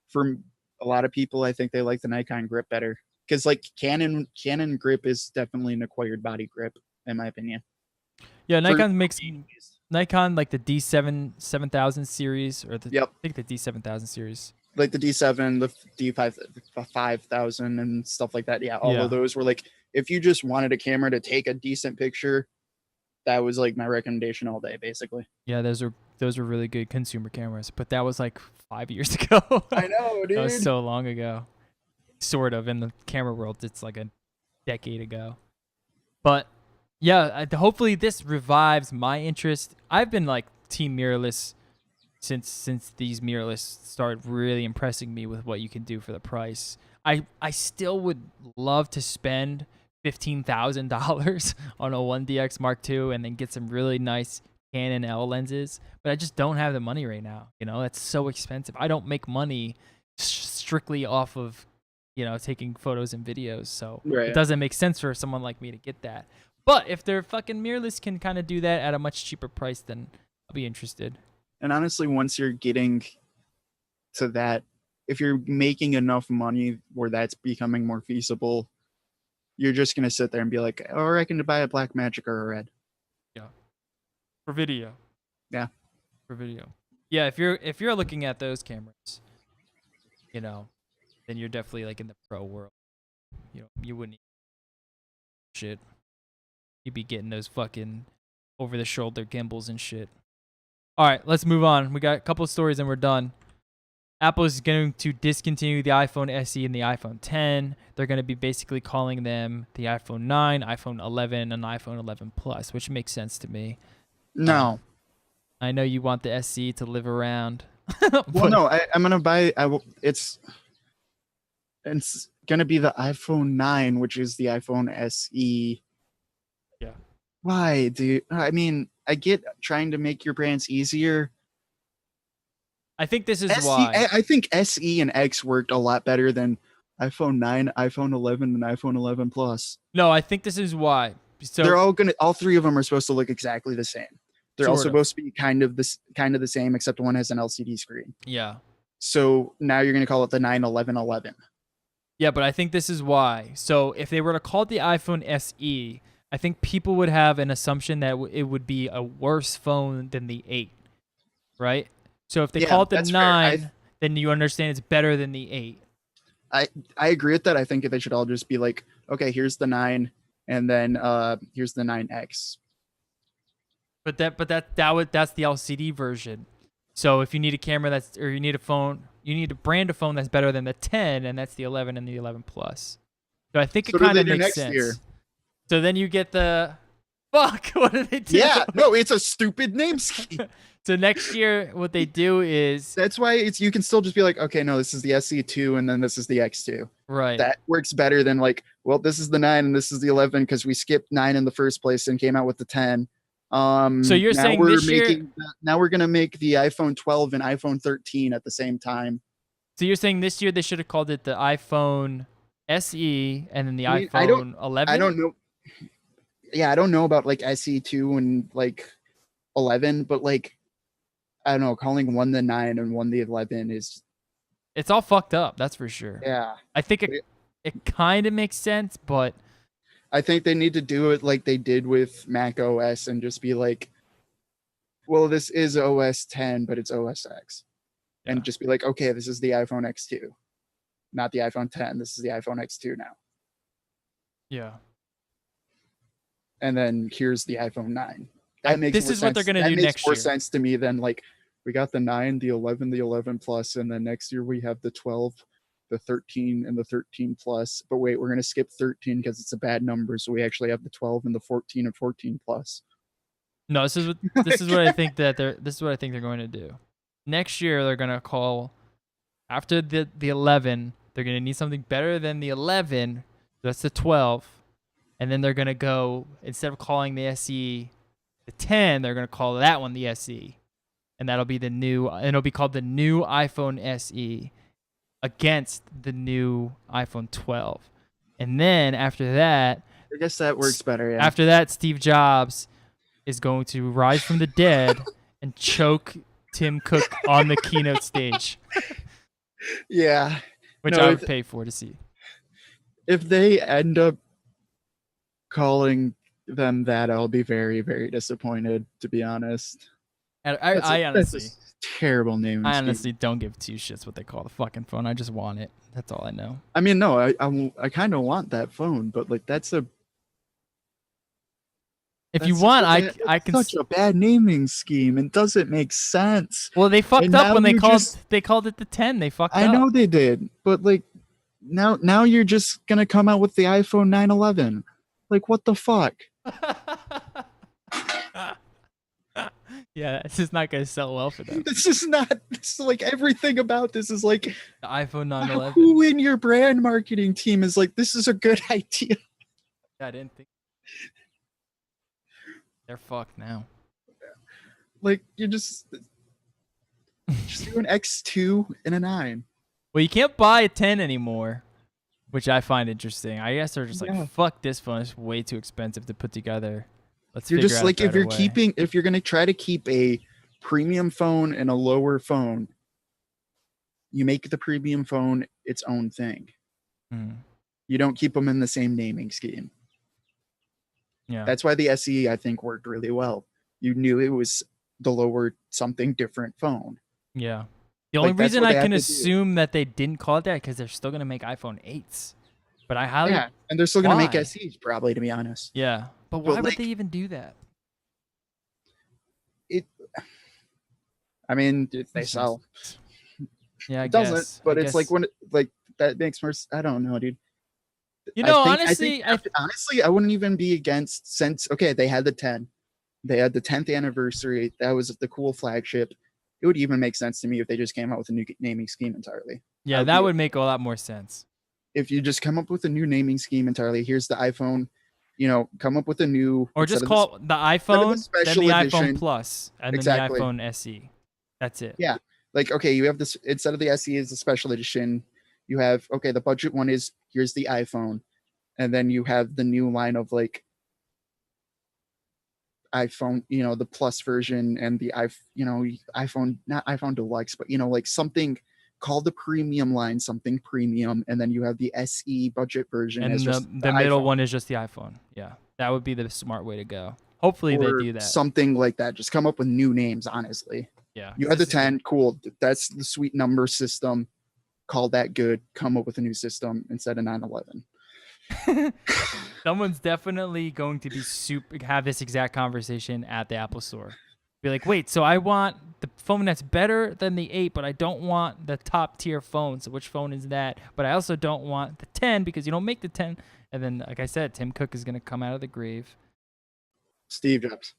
C: for a lot of people, I think they like the Nikon grip better. Because Canon grip is definitely an acquired body grip, in my opinion.
A: Yeah, Nikon makes Nikon like the D7000 series or I think the D7000 series.
C: Like the D7, the D5000 and stuff like that. Yeah, all of those were like, if you just wanted a camera to take a decent picture, that was like my recommendation all day, basically. Yeah,
A: those were really good consumer cameras, but that was like 5 years ago.
C: I know, dude.
A: That was so long ago. Sort of in the camera world, it's like a decade ago. But yeah, hopefully this revives my interest. I've been like team mirrorless since these mirrorless started really impressing me with what you can do for the price. I still would love to spend $15,000 on a 1DX Mark II and then get some really nice Canon L lenses, but I just don't have the money right now. That's so expensive. I don't make money strictly off of, taking photos and videos. So It doesn't make sense for someone like me to get that. But if their fucking mirrorless can kind of do that at a much cheaper price, then I'll be interested.
C: And honestly, once you're getting to that, if you're making enough money where that's becoming more feasible, you're just going to sit there and be like, oh, I can buy a Black Magic or a Red.
E: Yeah. For video.
C: Yeah.
E: For video.
A: Yeah, if you're looking at those cameras, then you're definitely like in the pro world. You wouldn't shit. You'd be getting those fucking over the shoulder gimbals and shit. All right, let's move on. We got a couple of stories and we're done. Apple is going to discontinue the iPhone SE and the iPhone 10. They're going to be basically calling them the iPhone 9, iPhone 11, and iPhone 11 Plus, which makes sense to me.
C: No.
A: I know you want the SE to live around.
C: Well, no, I'm going to buy... It's going to be the iPhone 9, which is the iPhone SE.
E: Yeah.
C: Why, dude? I mean, I get trying to make your brands easier,
A: I think this is
C: SE,
A: why.
C: I think SE and X worked a lot better than iPhone 9, iPhone 11, and iPhone 11 Plus.
A: No, I think this is why. So
C: They're all three of them are supposed to look exactly the same. They're all
A: Sort of.
C: supposed to be kind of the same, except one has an LCD screen.
A: yeah.
C: So now you're gonna call it the 91111.
A: Yeah, but I think this is why. So if they were to call it the iPhone SE, I think people would have an assumption that it would be a worse phone than the 8, right? So if they
C: Yeah,
A: call it the
C: that's fair.
A: 9, then you understand it's better than the 8.
C: I agree with that. I think they should all just be like, okay, here's the 9, and then here's the 9X.
A: But that's the LCD version. So if you need a camera or you need a phone, you need to brand a phone that's better than the 10, and that's the 11 and the 11 Plus. So I think
C: So
A: it
C: what do
A: kind
C: they
A: of
C: do
A: makes
C: next
A: sense.
C: year?
A: So then you get the fuck. What do they do?
C: Yeah, no, it's a stupid name scheme.
A: So next year, what they do is
C: That's why you can still just be like, okay, no, this is the SE2, and then this is the X2.
A: right.
C: That works better than like, well, this is the 9 and this is the 11 because we skipped 9 in the first place and came out with the 10.
A: So you're
C: now
A: saying
C: we're
A: this year-
C: making now we're gonna make the iPhone 12 and iPhone 13 at the same time.
A: So you're saying this year they should have called it the iPhone SE and then the
C: I mean,
A: iPhone 11?
C: I don't know. Yeah, I don't know about like SE2 and like 11, but like I don't know, calling one the 9 and one the 11 is
A: It's all fucked up, that's for sure.
C: yeah.
A: I think it kind of makes sense, but
C: I think they need to do it like they did with Mac OS and just be like, well, this is OS 10, but it's OS X.
A: Yeah.
C: And just be like, okay, this is the iPhone X2, not the iPhone 10. This is the iPhone X2 now.
A: yeah.
C: And then here's the iPhone 9.
A: This
C: more
A: is what they're
C: sense-
A: gonna
C: that
A: do
C: makes
A: next
C: more
A: year.
C: sense to me than like we got the 9, the 11 Plus, and then next year we have the 12, the 13, and the 13 Plus. But wait, we're gonna skip 13 because it's a bad number, so we actually have the 12 and the 14 and 14 Plus.
A: No, this is what I think they're going to do. Next year they're going to call after the 11, they're going to need something better than the 11. That's the 12. And then they're going to go, instead of calling the SE the 10, they're going to call that one the SE. And that'll be it'll be called the new iPhone SE against the new iPhone 12. And then after that,
C: I guess that works better. Yeah.
A: after that, Steve Jobs is going to rise from the dead and choke Tim Cook on the keynote stage,
C: Yeah.
A: which
C: No,
A: I would
C: if-
A: pay for to see.
C: If they end up calling them that, I'll be very, very disappointed, to be honest.
A: And
C: That's
A: I
C: a
A: honestly
C: terrible name.
A: don't give two shits what they call the fucking phone. I just want it. That's all I know.
C: I mean, no, I kind of want that phone, but like that's a
A: If you
C: that's
A: want,
C: such a-
A: I
C: that's
A: can.
C: such a bad naming scheme. It doesn't make sense.
A: Well, they fucked
C: And
A: up
C: now
A: when they
C: you
A: called
C: just-
A: they called it the 10. They fucked
C: I
A: up.
C: know they did, but like now you're just gonna come out with the iPhone 911. Like what the fuck?
A: Yeah, this is not gonna sell well for them.
C: This is not. This is like everything about this is like
A: The iPhone 911.
C: who in your brand marketing team is like this is a good idea.
A: I didn't think. They're fucked now.
C: Like you're just do an X2 and a 9.
A: Well, you can't buy a 10 anymore, which I find interesting. I guess they're just
C: Yeah.
A: like, fuck this phone. It's way too expensive to put together. Let's
C: You're
A: figure
C: just
A: out a
C: like if
A: better
C: you're
A: way.
C: if you're gonna try to keep a premium phone and a lower phone, you make the premium phone its own thing.
A: Hmm.
C: You don't keep them in the same naming scheme.
A: Yeah.
C: That's why the SE I think worked really well. You knew it was the lower something different phone.
A: Yeah. The only
C: Like, that's
A: reason
C: what
A: I
C: they
A: can
C: have to do.
A: assume that they didn't call it that because they're still gonna make iPhone 8s. But I highly
C: Yeah, and they're still gonna make
A: Why?
C: SEs probably, to be honest.
A: Yeah. But
C: But,
A: why would
C: like-
A: they even do that?
C: I mean, if they
A: It's
C: sell.
A: Yeah, I
C: It
A: guess.
C: doesn't, but
A: I
C: it's like
A: guess-
C: when like that makes more. I don't know, dude.
A: you know,
C: I think
A: honestly,
C: honestly, I wouldn't even be against since okay, they had the 10, they had the 10th anniversary. That was the cool flagship. It would even make sense to me if they just came out with a new naming scheme entirely.
A: yeah,
C: would
A: that
C: be-
A: would make a lot more sense.
C: If you just come up with a new naming scheme entirely, here's the iPhone. You know, come up with a new
A: Or
C: instead
A: just
C: of
A: call it the iPhone, then
C: special
A: the iPhone
C: edition-
A: Plus, and
C: Exactly.
A: then the iPhone SE. That's it.
C: Yeah. Like, okay, you have this instead of the SE is the special edition. You have okay, the budget one is here's the iPhone, and then you have the new line of like iPhone, the plus version and the iPhone, not iPhone Deluxe, but like something called the premium line, something premium, and then you have the SE budget version.
A: And
C: as
A: the
C: just
A: middle
C: iPhone.
A: one is just the iPhone. Yeah, that would be the smart way to go. Hopefully they
C: Or
A: do that.
C: something like that. Just come up with new names, honestly.
A: Yeah.
C: You had the 10, cool. That's the sweet number system. Call that good. Come up with a new system instead of 911.
A: Someone's definitely going to be have this exact conversation at the Apple Store. Be like, wait, so I want the phone that's better than the 8, but I don't want the top tier phone. So which phone is that? But I also don't want the 10 because you don't make the 10. And then, like I said, Tim Cook is going to come out of the grave.
C: Steve Jobs.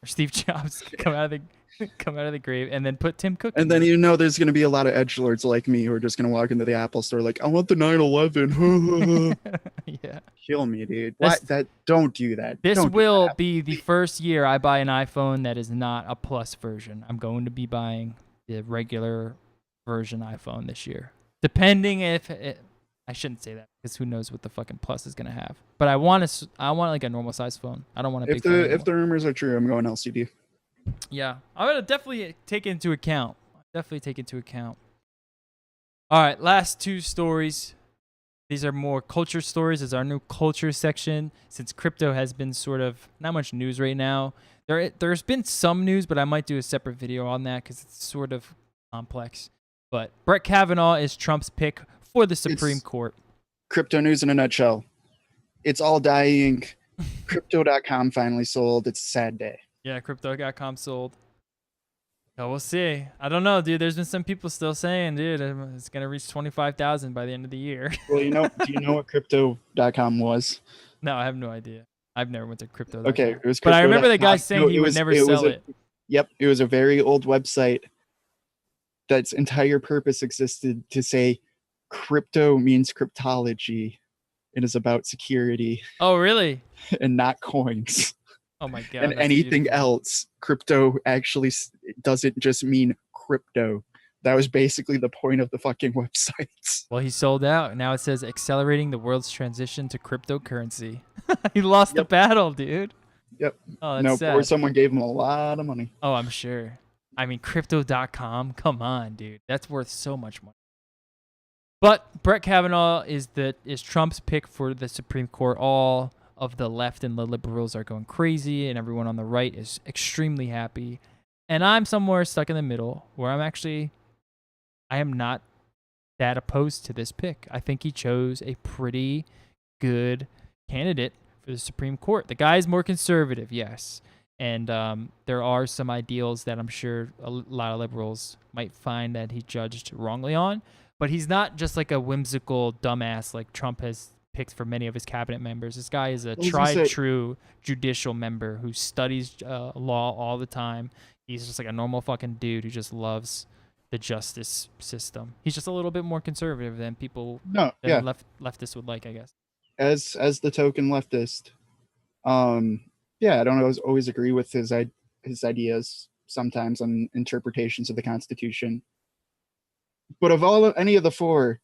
A: Or Steve Jobs come out of the grave and then put Tim Cook.
C: And then there's going to be a lot of edgelords like me who are just going to walk into the Apple Store like, I want the 911.
A: Yeah.
C: Kill me, dude. Don't do that.
A: This
C: Don't do
A: will
C: that.
A: be the first year I buy an iPhone that is not a plus version. I'm going to be buying the regular version iPhone this year. Depending if I shouldn't say that because who knows what the fucking plus is going to have. But I want like a normal size phone. I don't want a big phone.
C: If the rumors are true, I'm going LCD.
A: Yeah, I'm gonna definitely take it into account. All right, last two stories. These are more culture stories. This is our new culture section. Since crypto has been sort of not much news right now, there's been some news, but I might do a separate video on that because it's sort of complex. But Brett Kavanaugh is Trump's pick for the Supreme Court.
C: Crypto news in a nutshell. It's all dying. Crypto.com finally sold. It's a sad day.
A: Yeah, crypto.com sold. Oh, we'll see. I don't know, dude. There's been some people still saying, dude, it's going to reach 25,000 by the end of the year.
C: Well, do you know what crypto.com was?
A: No, I have no idea. I've never went to crypto.com.
C: Okay, it was
A: but I remember the guy
C: crypto.com.
A: saying he would never sell it.
C: Yep, it was a very old website that's entire purpose existed to say crypto means cryptology and is about security.
A: Oh, really?
C: And not coins.
A: Oh my god.
C: And anything else. Crypto actually doesn't just mean crypto. That was basically the point of the fucking website.
A: Well, he sold out. Now it says accelerating the world's transition to cryptocurrency. He lost the battle, dude.
C: Yep.
A: Oh, that's sad.
C: Or someone gave him a lot of money.
A: Oh, I'm sure. I mean, crypto.com. Come on, dude. That's worth so much money. But Brett Kavanaugh is Trump's pick for the Supreme Court. All of the left and the liberals are going crazy, and everyone on the right is extremely happy. And I'm somewhere stuck in the middle where I am not that opposed to this pick. I think he chose a pretty good candidate for the Supreme Court. The guy is more conservative, yes. And there are some ideals that I'm sure a lot of liberals might find that he judged wrongly on. But he's not just like a whimsical dumbass like Trump has picked for many of his cabinet members. This guy is a tried-true judicial member who studies law all the time. He's just like a normal fucking dude who just loves the justice system. He's just a little bit more conservative than people leftists would like, I guess.
C: As the token leftist, I don't always agree with his ideas sometimes on interpretations of the Constitution. But of any of the four,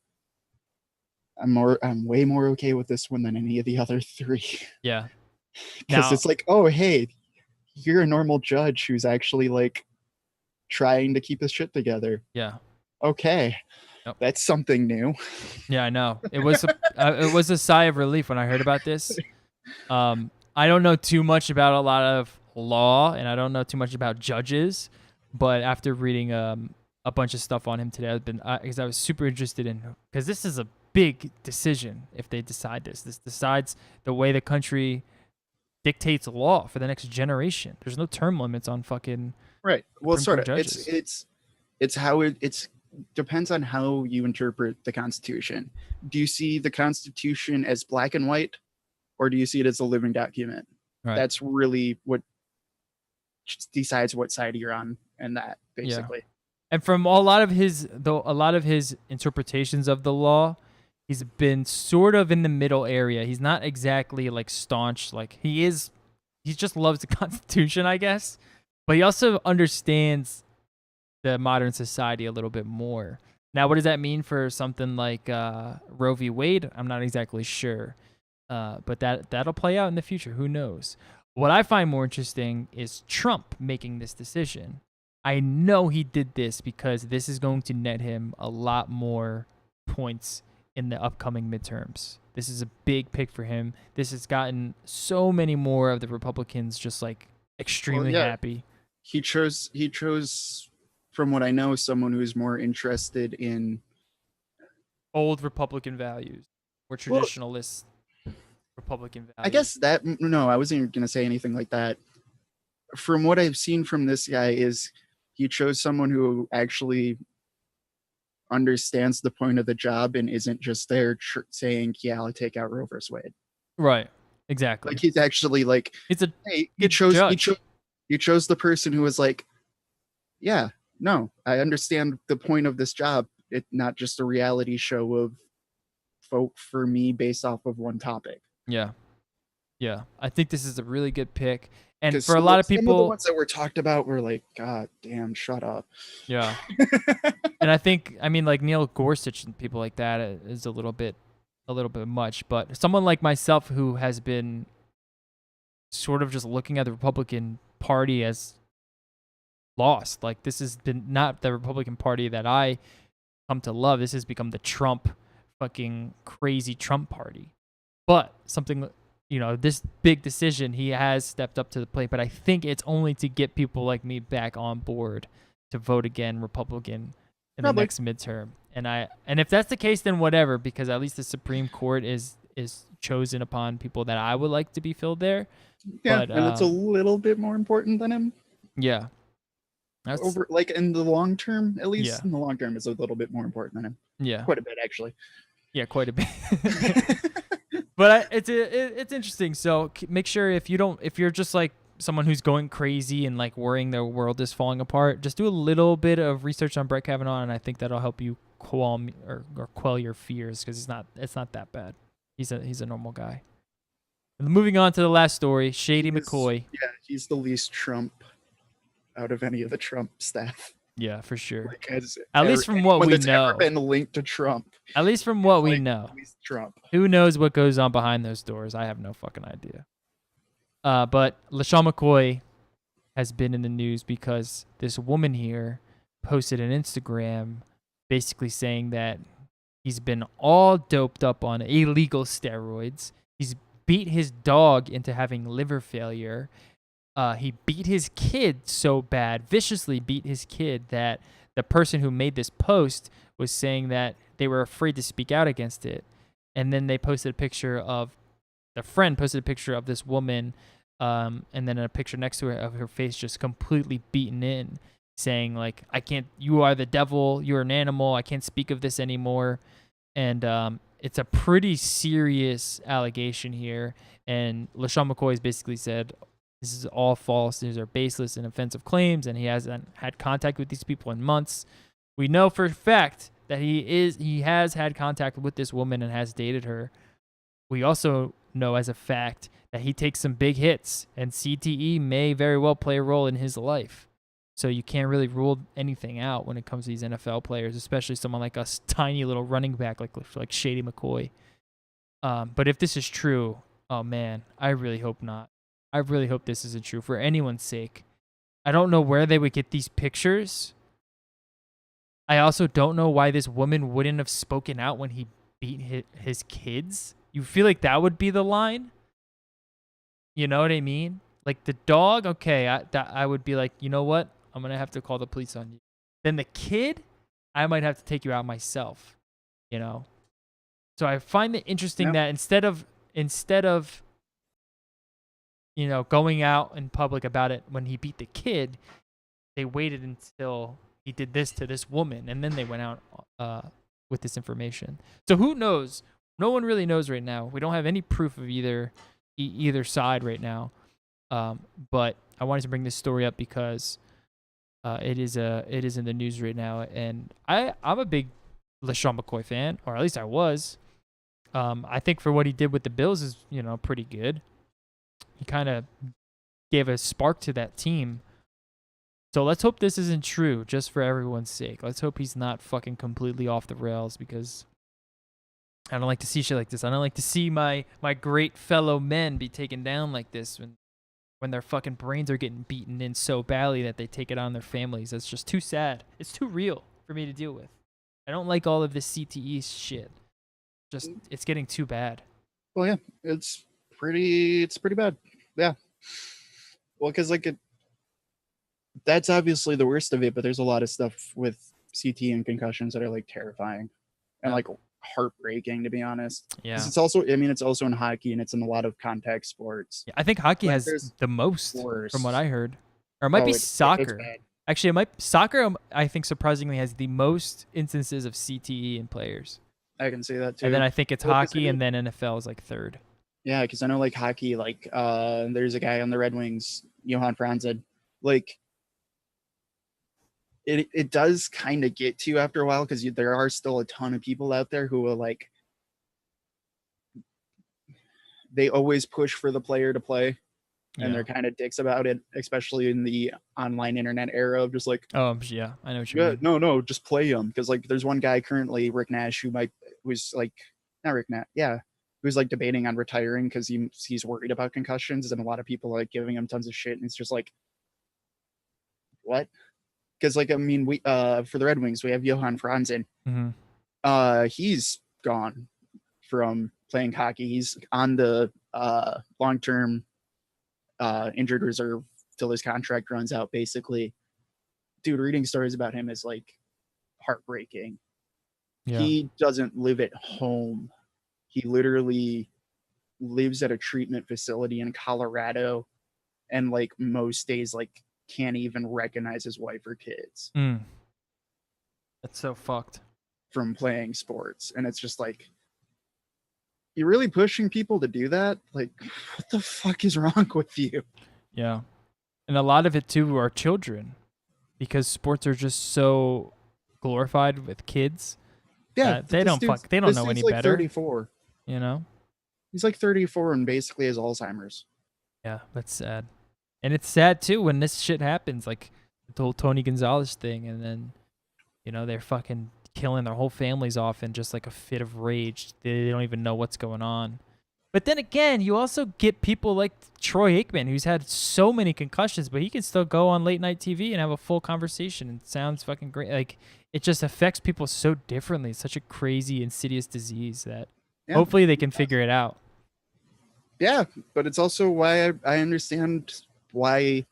C: I'm way more okay with this one than any of the other three.
A: Yeah.
C: Because it's like, oh, hey, you're a normal judge who's actually like trying to keep his shit together.
A: Yeah.
C: Okay.
A: Yep.
C: That's something new.
A: Yeah, I know. It was a sigh of relief when I heard about this. I don't know too much about a lot of law, and I don't know too much about judges, but after reading a bunch of stuff on him today, because I was super interested in, because this is a big decision if they decide this. This decides the way the country dictates law for the next generation. There's no term limits on fucking
C: right. Well, sort of.
A: Judges.
C: It's how it depends on how you interpret the Constitution. Do you see the Constitution as black and white, or do you see it as a living document? Right. That's really what decides what side you're on, and that basically.
A: Yeah. And from a lot of his interpretations of the law, he's been sort of in the middle area. He's not exactly like staunch, like he is. He just loves the Constitution, I guess. But he also understands the modern society a little bit more. Now, what does that mean for something like Roe v. Wade? I'm not exactly sure, but that'll play out in the future. Who knows? What I find more interesting is Trump making this decision. I know he did this because this is going to net him a lot more points in the upcoming midterms. This is a big pick for him. This has gotten so many more of the Republicans just like extremely happy.
C: He chose, from what I know, someone who's more interested in
A: Old Republican values or traditionalist Republican values.
C: I guess that, no, I wasn't going to say anything like that. From what I've seen from this guy is he chose someone who actually understands the point of the job and isn't just there saying, yeah, I'll take out Roe versus Wade.
A: Right. Exactly.
C: Like he's actually like,
A: it's a
C: hey, you chose the person who was like, yeah, no, I understand the point of this job. It's not just a reality show of vote for me based off of one topic.
A: Yeah. Yeah. I think this is a really good pick. And for a lot of people,
C: some of the ones that were talked about were like, God damn, shut up.
A: Yeah. And I think, I mean, like Neil Gorsuch and people like that is a little bit much. But someone like myself who has been sort of just looking at the Republican Party as lost, like this has been not the Republican Party that I come to love. This has become the Trump, fucking crazy Trump Party. But something, this big decision, he has stepped up to the plate, but I think it's only to get people like me back on board to vote again Republican in the next midterm. And if that's the case, then whatever, because at least the Supreme Court is chosen upon people that I would like to be filled there.
C: Yeah,
A: but,
C: and it's a little bit more important than him.
A: Yeah.
C: That's, over, like in the long term, at least in the long term, it's a little bit more important than him.
A: Yeah.
C: Quite a bit, actually.
A: Yeah, quite a bit. But it's interesting. So make sure if you're just like someone who's going crazy and like worrying the world is falling apart, just do a little bit of research on Brett Kavanaugh, and I think that'll help you quell your fears, because it's not that bad. He's a normal guy. And moving on to the last story, Shady McCoy.
C: Yeah, he's the least Trump out of any of the Trump staff.
A: Yeah, for sure.
C: Like,
A: at least from what we know,
C: ever been linked to Trump.
A: At least from what we know,
C: Trump.
A: Who knows what goes on behind those doors? I have no fucking idea. But LaShawn McCoy has been in the news because this woman here posted an Instagram basically saying that he's been all doped up on illegal steroids. He's beat his dog into having liver failure. He beat his kid so bad, viciously beat his kid, that the person who made this post was saying that they were afraid to speak out against it. And then they posted a picture of, the friend posted a picture of this woman, and then a picture next to her of her face just completely beaten in, saying like, I can't, you are the devil, you're an animal, I can't speak of this anymore. And it's a pretty serious allegation here. And LaShawn McCoy has basically said, this is all false. These are baseless and offensive claims, and he hasn't had contact with these people in months. We know for a fact that he has had contact with this woman and has dated her. We also know as a fact that he takes some big hits, and CTE may very well play a role in his life. So you can't really rule anything out when it comes to these NFL players, especially someone like us, tiny little running back like Shady McCoy. But if this is true, oh man, I really hope not. I really hope this isn't true for anyone's sake. I don't know where they would get these pictures. I also don't know why this woman wouldn't have spoken out when he beat his kids. You feel like that would be the line? You know what I mean? Like the dog, okay, I would be like, you know what? I'm going to have to call the police on you. Then the kid, I might have to take you out myself, So I find it interesting that instead of going out in public about it when he beat the kid, they waited until he did this to this woman, and then they went out with this information. So who knows? No one really knows right now. We don't have any proof of either side right now. But I wanted to bring this story up because it is in the news right now, and I'm a big LaShawn McCoy fan, or at least I was. I think for what he did with the Bills is pretty good. He kind of gave a spark to that team. So let's hope this isn't true, just for everyone's sake. Let's hope he's not fucking completely off the rails, because I don't like to see shit like this. I don't like to see my great fellow men be taken down like this when their fucking brains are getting beaten in so badly that they take it on their families. That's just too sad. It's too real for me to deal with. I don't like all of this CTE shit. Just, it's getting too bad.
C: Well, yeah, it's pretty bad. Yeah. Well, because like that's obviously the worst of it, but there's a lot of stuff with CT and concussions that are like terrifying and like heartbreaking, to be honest. 'Cause
A: Yeah.
C: it's also, I mean, it's also in hockey and it's in a lot of contact sports.
A: Yeah, I think hockey
C: Like,
A: has
C: there's
A: the most,
C: worse.
A: from what I heard. Or it might be
C: It's
A: soccer.
C: bad.
A: Actually, soccer, I think, surprisingly has the most instances of CTE in players.
C: I can see that too.
A: And then I think it's
C: Well, 'cause
A: hockey,
C: I
A: and then NFL is like third.
C: Yeah, because I know like hockey, like there's a guy on the Red Wings, Johan Franzen. Like it does kind of get to you after a while, because there are still a ton of people out there who will like, they always push for the player to play, and they're kind of dicks about it, especially in the online internet era of just like,
A: Oh, yeah, I know what you
C: yeah,
A: mean.
C: no, just play him. Because like there's one guy currently, Rick Nash, who's like, not Rick Nash, yeah, who's like debating on retiring because he's worried about concussions, and a lot of people are like giving him tons of shit, and it's just like, what? Because like, I mean, we for the Red Wings we have Johan Franzen.
A: Mm-hmm.
C: He's gone from playing hockey. He's on the long-term injured reserve till his contract runs out, basically. Dude, reading stories about him is like heartbreaking.
A: Yeah.
C: He doesn't live at home. He literally lives at a treatment facility in Colorado, and like most days like can't even recognize his wife or kids
A: That's so fucked.
C: from playing sports. And it's just like, you're really pushing people to do that? Like, what the fuck is wrong with you?
A: Yeah. And a lot of it too are children, because sports are just so glorified with kids.
C: Yeah,
A: they don't know any
C: like
A: better.
C: 34.
A: You know?
C: He's like 34 and basically has Alzheimer's.
A: Yeah, that's sad. And it's sad too when this shit happens, like the whole Tony Gonzalez thing, and then, you know, they're fucking killing their whole families off in just like a fit of rage. They don't even know what's going on. But then again, you also get people like Troy Aikman, who's had so many concussions, but he can still go on late night TV and have a full conversation and sounds fucking great. Like, it just affects people so differently. It's such a crazy, insidious disease that hopefully they can figure it out.
C: Yeah, but it's also why I understand why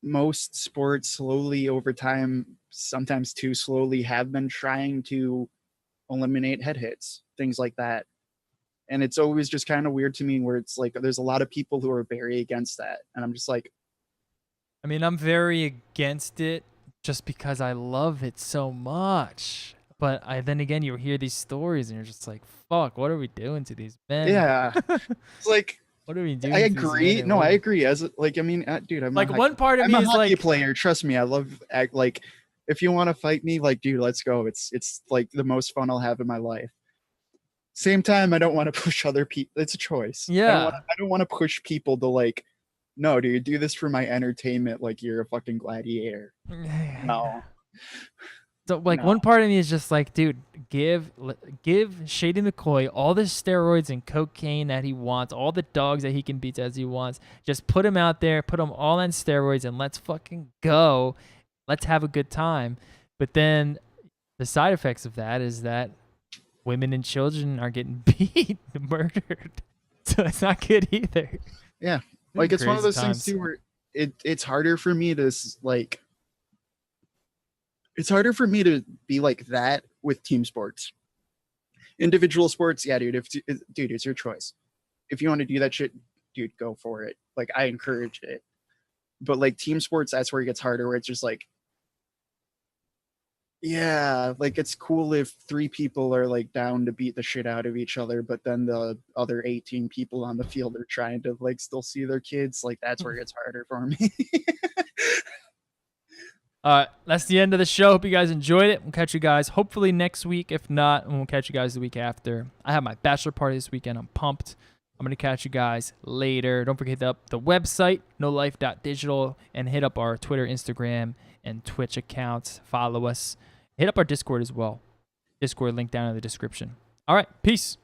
C: most sports slowly over time, sometimes too slowly, have been trying to eliminate head hits, things like that. And it's always just kind of weird to me where it's like there's a lot of people who are very against that. And I'm just like,
A: I mean, I'm very against it just because I love it so much. But then again, you hear these stories and you're just like, fuck, what are we doing to these men?
C: yeah. It's like,
A: What are we doing?
C: I
A: to these
C: agree.
A: men and
C: No, I
A: women?
C: agree. As like, I mean, dude, I'm
A: Like,
C: a
A: one part of
C: I'm
A: me
C: a
A: is
C: hockey
A: like,
C: player. Trust me, I love like. If you want to fight me, like, dude, let's go. It's like the most fun I'll have in my life. Same time, I don't want to push other people. It's a choice.
A: Yeah.
C: I don't want to push people to like, no, dude, do this for my entertainment. Like you're a fucking gladiator. No.
A: So like
C: No.
A: one part of me is just like, dude, give Shady McCoy all the steroids and cocaine that he wants, all the dogs that he can beat as he wants. Just put him out there, put them all on steroids, and let's fucking go. Let's have a good time. But then the side effects of that is that women and children are getting beat, murdered. So it's not good either.
C: Yeah. Like it's one of
A: Crazy
C: those things
A: times.
C: too where it's harder for me to like. It's harder for me to be like that with team sports. Individual sports, yeah, dude. Dude, it's your choice. If you want to do that shit, dude, go for it. Like I encourage it. But like team sports, that's where it gets harder. Where it's just like, yeah, like it's cool if 3 people are like down to beat the shit out of each other, but then the other 18 people on the field are trying to like still see their kids. Like that's where it gets harder for me.
A: That's the end of the show. Hope you guys enjoyed it. We'll catch you guys hopefully next week. If not, we'll catch you guys the week after. I have my bachelor party this weekend. I'm pumped. I'm going to catch you guys later. Don't forget to hit up the website, nolife.digital, and hit up our Twitter, Instagram, and Twitch accounts. Follow us. Hit up our Discord as well. Discord link down in the description. All right. Peace.